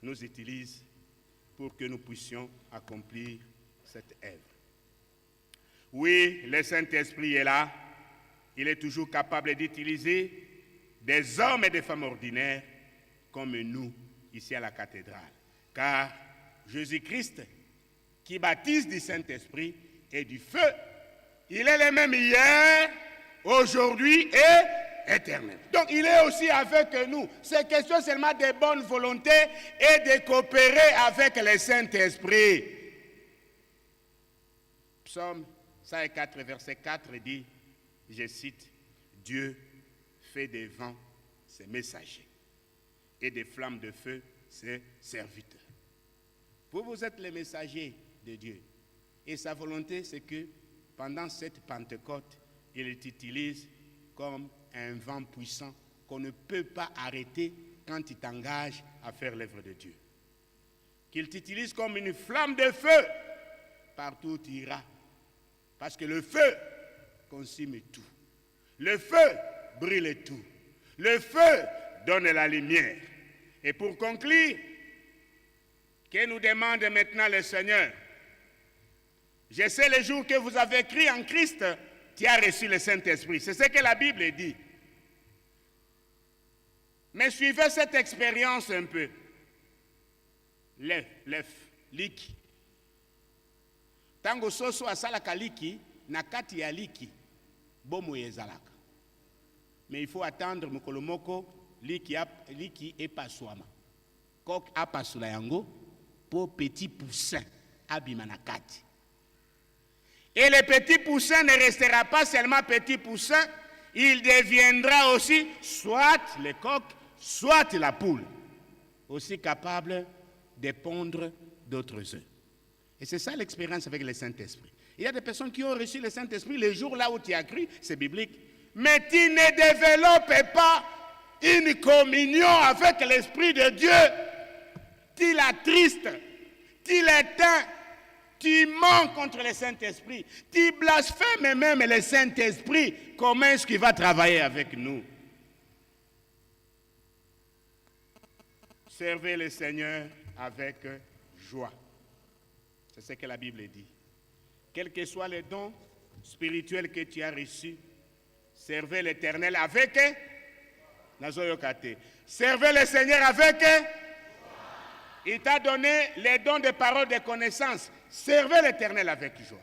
nous utilise pour que nous puissions accomplir cette œuvre. Oui, le Saint-Esprit est là. Il est toujours capable d'utiliser des hommes et des femmes ordinaires comme nous, ici à la cathédrale. Car Jésus-Christ, qui baptise du Saint-Esprit et du feu, il est le même hier, aujourd'hui et éternel. Donc il est aussi avec nous. C'est question seulement de bonne volonté et de coopérer avec le Saint-Esprit. Psaume 104, verset 4 dit, je cite, « Dieu fait des vents ses messagers et des flammes de feu ses serviteurs. » Vous êtes les messagers de Dieu. Et sa volonté, c'est que pendant cette Pentecôte, il t'utilise comme un vent puissant qu'on ne peut pas arrêter quand il t'engage à faire l'œuvre de Dieu. Qu'il t'utilise comme une flamme de feu partout où tu iras. Parce que le feu consume tout. Le feu brûle tout. Le feu donne la lumière. Et pour conclure, que nous demande maintenant le Seigneur? Je sais le jour que vous avez cru en Christ, tu as reçu le Saint-Esprit. C'est ce que la Bible dit. Mais suivez cette expérience un peu. Lef, liki. Tango soso asalaka liki, nakati ya liki, bomo yezalaka. Mais il faut attendre mokolomoko, liki epaswama. Kok apasula yango, pour petit poussin, abimanakati. Et le petit poussin ne restera pas seulement petit poussin, il deviendra aussi soit le coq, soit la poule, aussi capable de pondre d'autres œufs. Et c'est ça l'expérience avec le Saint-Esprit. Il y a des personnes qui ont reçu le Saint-Esprit le jour là où tu as cru, c'est biblique. Mais tu ne développes pas une communion avec l'Esprit de Dieu. Tu l'attristes, tu l'éteins, tu mens contre le Saint-Esprit, tu blasphèmes même le Saint-Esprit. Comment est-ce qu'il va travailler avec nous? Servez le Seigneur avec joie. C'est ce que la Bible dit. Quels que soient les dons spirituels que tu as reçus, servez l'Éternel avec Nazoyokate. Servez le Seigneur avec. Il t'a donné les dons de parole de connaissance. Servez l'Éternel avec joie.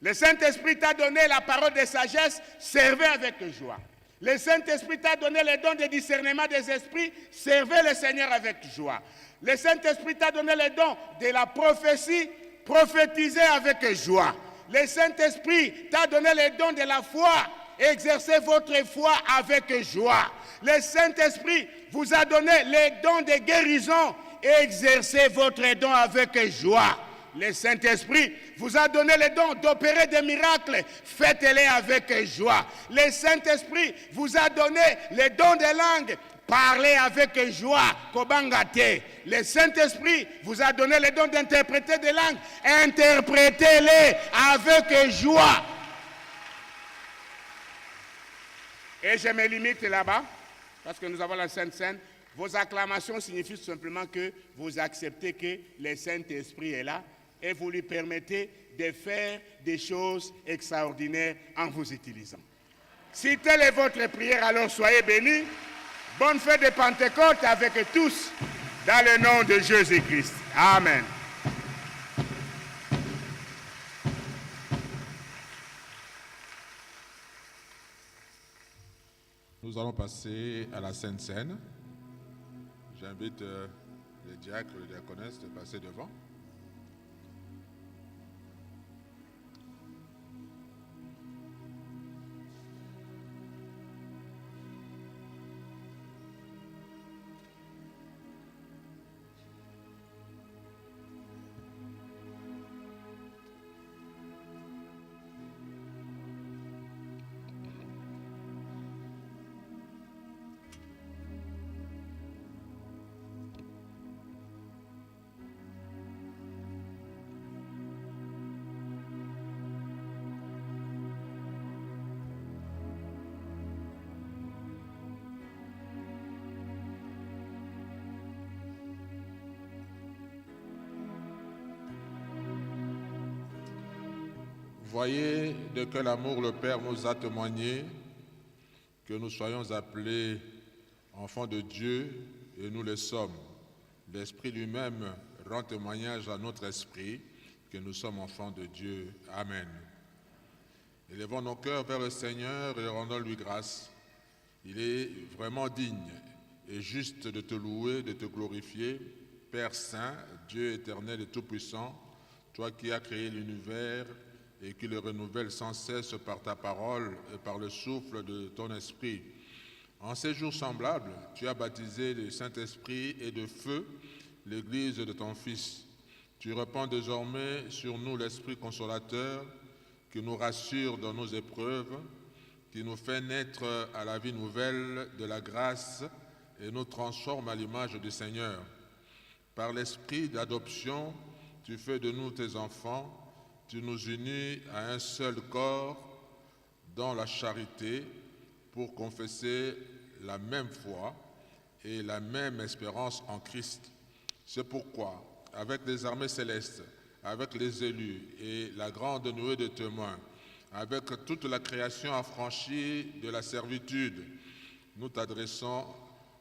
Le Saint-Esprit t'a donné la parole de sagesse. Servez avec joie. Le Saint-Esprit t'a donné les dons de discernement des esprits. Servez le Seigneur avec joie. Le Saint-Esprit t'a donné les dons de la prophétie. Prophétisez avec joie. Le Saint-Esprit t'a donné les dons de la foi. Exercez votre foi avec joie. Le Saint-Esprit vous a donné les dons de guérison. Exercez votre don avec joie. Le Saint-Esprit vous a donné le don d'opérer des miracles. Faites-les avec joie. Le Saint-Esprit vous a donné le don de langue. Parlez avec joie. Kobangate. Le Saint-Esprit vous a donné le don d'interpréter des langues. Interprétez-les avec joie. Et je me limite là-bas, parce que nous avons la Sainte Seine. Vos acclamations signifient tout simplement que vous acceptez que le Saint-Esprit est là et vous lui permettez de faire des choses extraordinaires en vous utilisant. Si telle est votre prière, alors soyez bénis. Bonne fête de Pentecôte avec tous, dans le nom de Jésus-Christ. Amen. Nous allons passer à la Sainte Seine. J'invite les diacres et les diaconesses de passer devant. Voyez de quel amour le Père nous a témoigné, que nous soyons appelés enfants de Dieu, et nous le sommes. L'Esprit lui-même rend témoignage à notre esprit que nous sommes enfants de Dieu. Amen. Élevons nos cœurs vers le Seigneur et rendons-lui grâce. Il est vraiment digne et juste de te louer, de te glorifier. Père Saint, Dieu éternel et tout-puissant, toi qui as créé l'univers et qui le renouvelle sans cesse par ta parole et par le souffle de ton esprit. En ces jours semblables, tu as baptisé le Saint-Esprit et de feu l'Église de ton Fils. Tu répands désormais sur nous l'Esprit consolateur qui nous rassure dans nos épreuves, qui nous fait naître à la vie nouvelle de la grâce et nous transforme à l'image du Seigneur. Par l'Esprit d'adoption, tu fais de nous tes enfants, tu nous unis à un seul corps dans la charité pour confesser la même foi et la même espérance en Christ. C'est pourquoi, avec les armées célestes, avec les élus et la grande nuée de témoins, avec toute la création affranchie de la servitude, nous t'adressons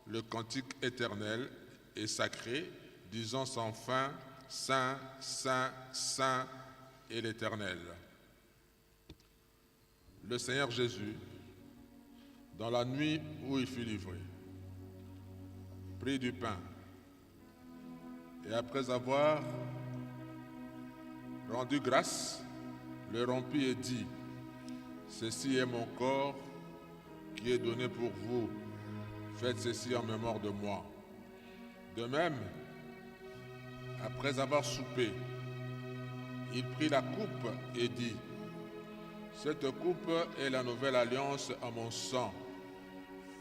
le cantique éternel et sacré, disant sans fin, Saint, Saint, Saint et l'Éternel. Le Seigneur Jésus, dans la nuit où il fut livré, prit du pain et après avoir rendu grâce, le rompit et dit, « Ceci est mon corps qui est donné pour vous. Faites ceci en mémoire de moi. » De même, après avoir soupé, il prit la coupe et dit, « Cette coupe est la nouvelle alliance en mon sang.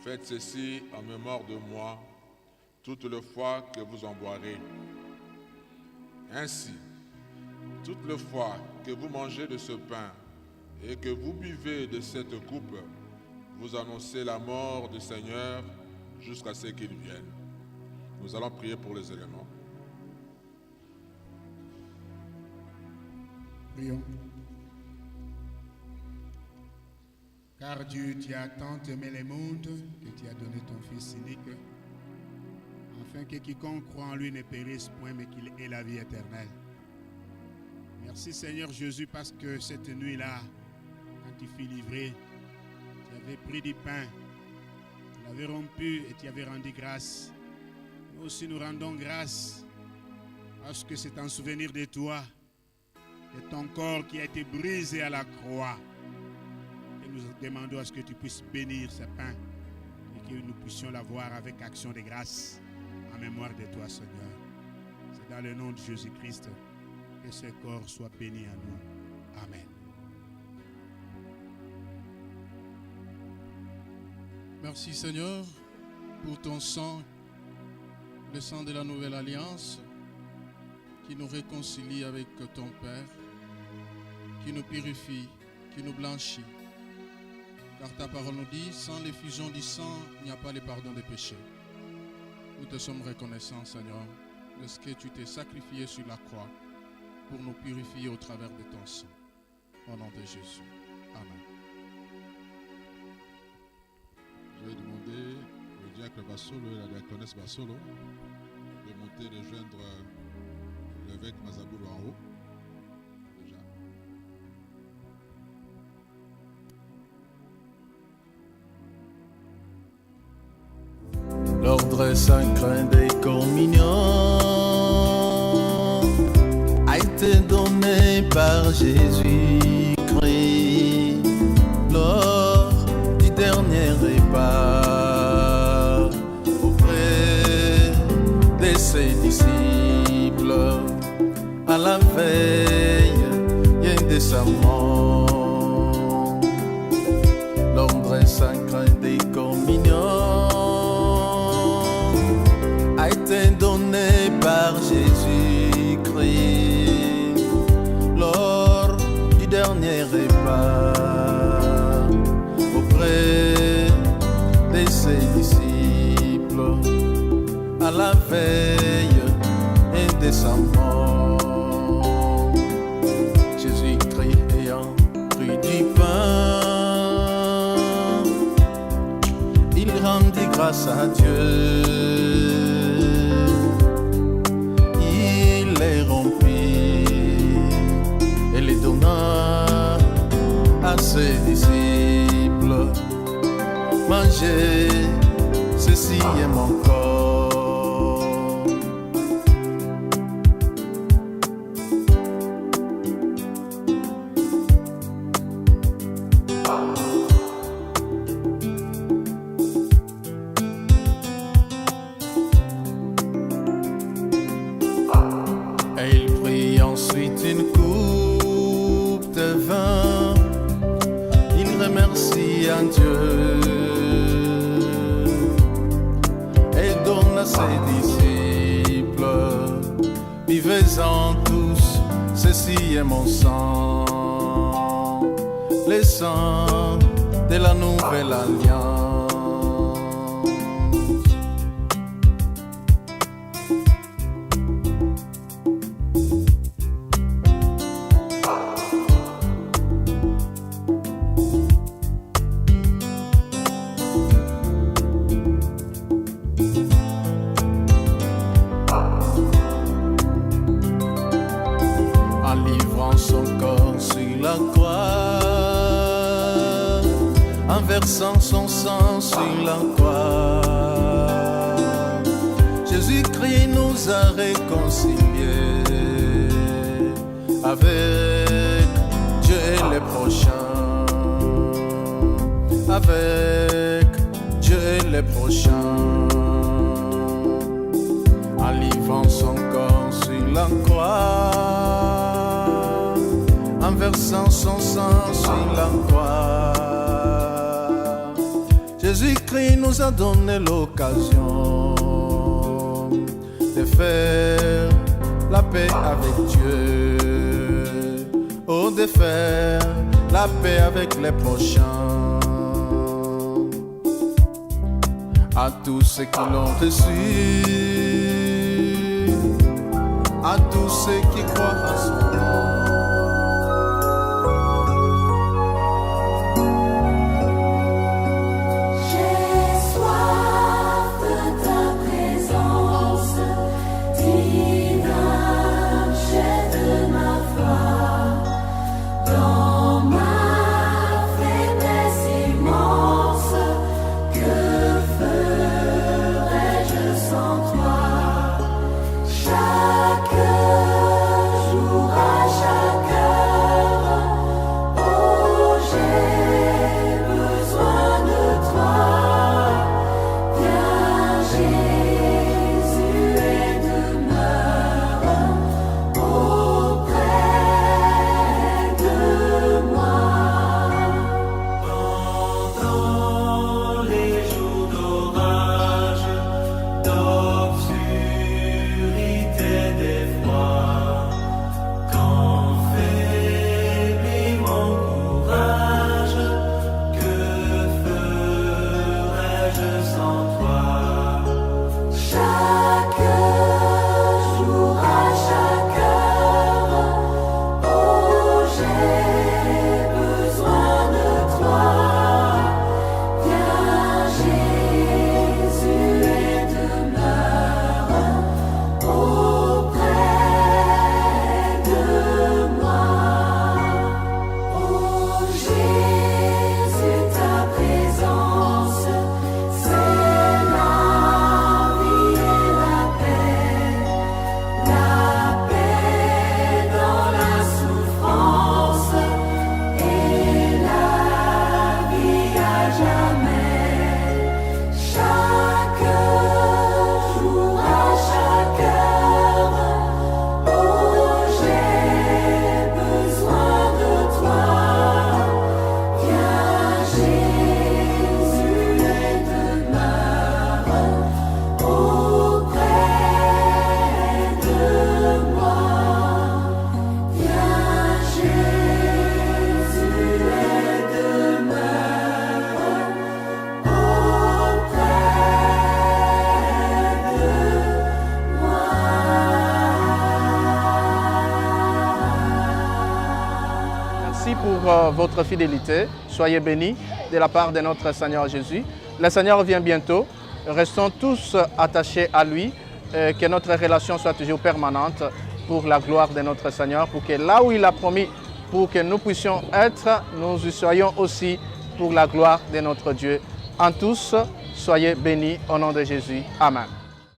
Faites ceci en mémoire de moi, toutes les fois que vous en boirez. Ainsi, toutes les fois que vous mangez de ce pain et que vous buvez de cette coupe, vous annoncez la mort du Seigneur jusqu'à ce qu'il vienne. » Nous allons prier pour les éléments. Prions. Car Dieu, tu as tant aimé le monde que tu as donné ton Fils unique, afin que quiconque croit en lui ne périsse point, mais qu'il ait la vie éternelle. Merci Seigneur Jésus, parce que cette nuit-là, quand tu fus livré, tu avais pris du pain, tu l'avais rompu et tu avais rendu grâce. Nous aussi nous rendons grâce, parce que c'est en souvenir de toi, de ton corps qui a été brisé à la croix. Et nous demandons à ce que tu puisses bénir ce pain et que nous puissions l'avoir avec action de grâce en mémoire de toi, Seigneur. C'est dans le nom de Jésus-Christ que ce corps soit béni à nous. Amen. Merci Seigneur pour ton sang, le sang de la nouvelle alliance qui nous réconcilie avec ton Père, qui nous purifie, qui nous blanchit. Car ta parole nous dit, sans l'effusion du sang, il n'y a pas le pardon des péchés. Nous te sommes reconnaissants, Seigneur, de ce que tu t'es sacrifié sur la croix pour nous purifier au travers de ton sang. Au nom de Jésus. Amen. Je vais demander au diacre Bassolo et la diaconesse Bassolo de monter rejoindre l'évêque Mazaboulou en haut. L'ordre sacré des communions a été donné par Jésus-Christ lors du dernier repas auprès de ses disciples à la veille de sa mort. L'ordre sacré des communions a été donné par Jésus-Christ lors du dernier repas auprès de ses disciples à la veille de sa mort. Jésus-Christ ayant pris du pain, il rendit grâce à Dieu. À ses ses disciples. Vivez-en tous, ceci est mon sang, le sang de la nouvelle alliance. Versant son sang sur la croix, Jésus-Christ nous a réconciliés avec Dieu et les prochains, avec Dieu et les prochains, en livrant son corps sur la croix, en versant son sang sur la croix. Jésus-Christ nous a donné l'occasion de faire la paix avec Dieu, oh, de faire la paix avec les prochains. À tous ceux qui l'ont reçu, à tous ceux qui croient à son nom. Pour votre fidélité. Soyez bénis de la part de notre Seigneur Jésus. Le Seigneur vient bientôt. Restons tous attachés à lui. Que notre relation soit toujours permanente pour la gloire de notre Seigneur, pour que là où il a promis, pour que nous puissions être, nous y soyons aussi pour la gloire de notre Dieu. En tous, soyez bénis au nom de Jésus. Amen.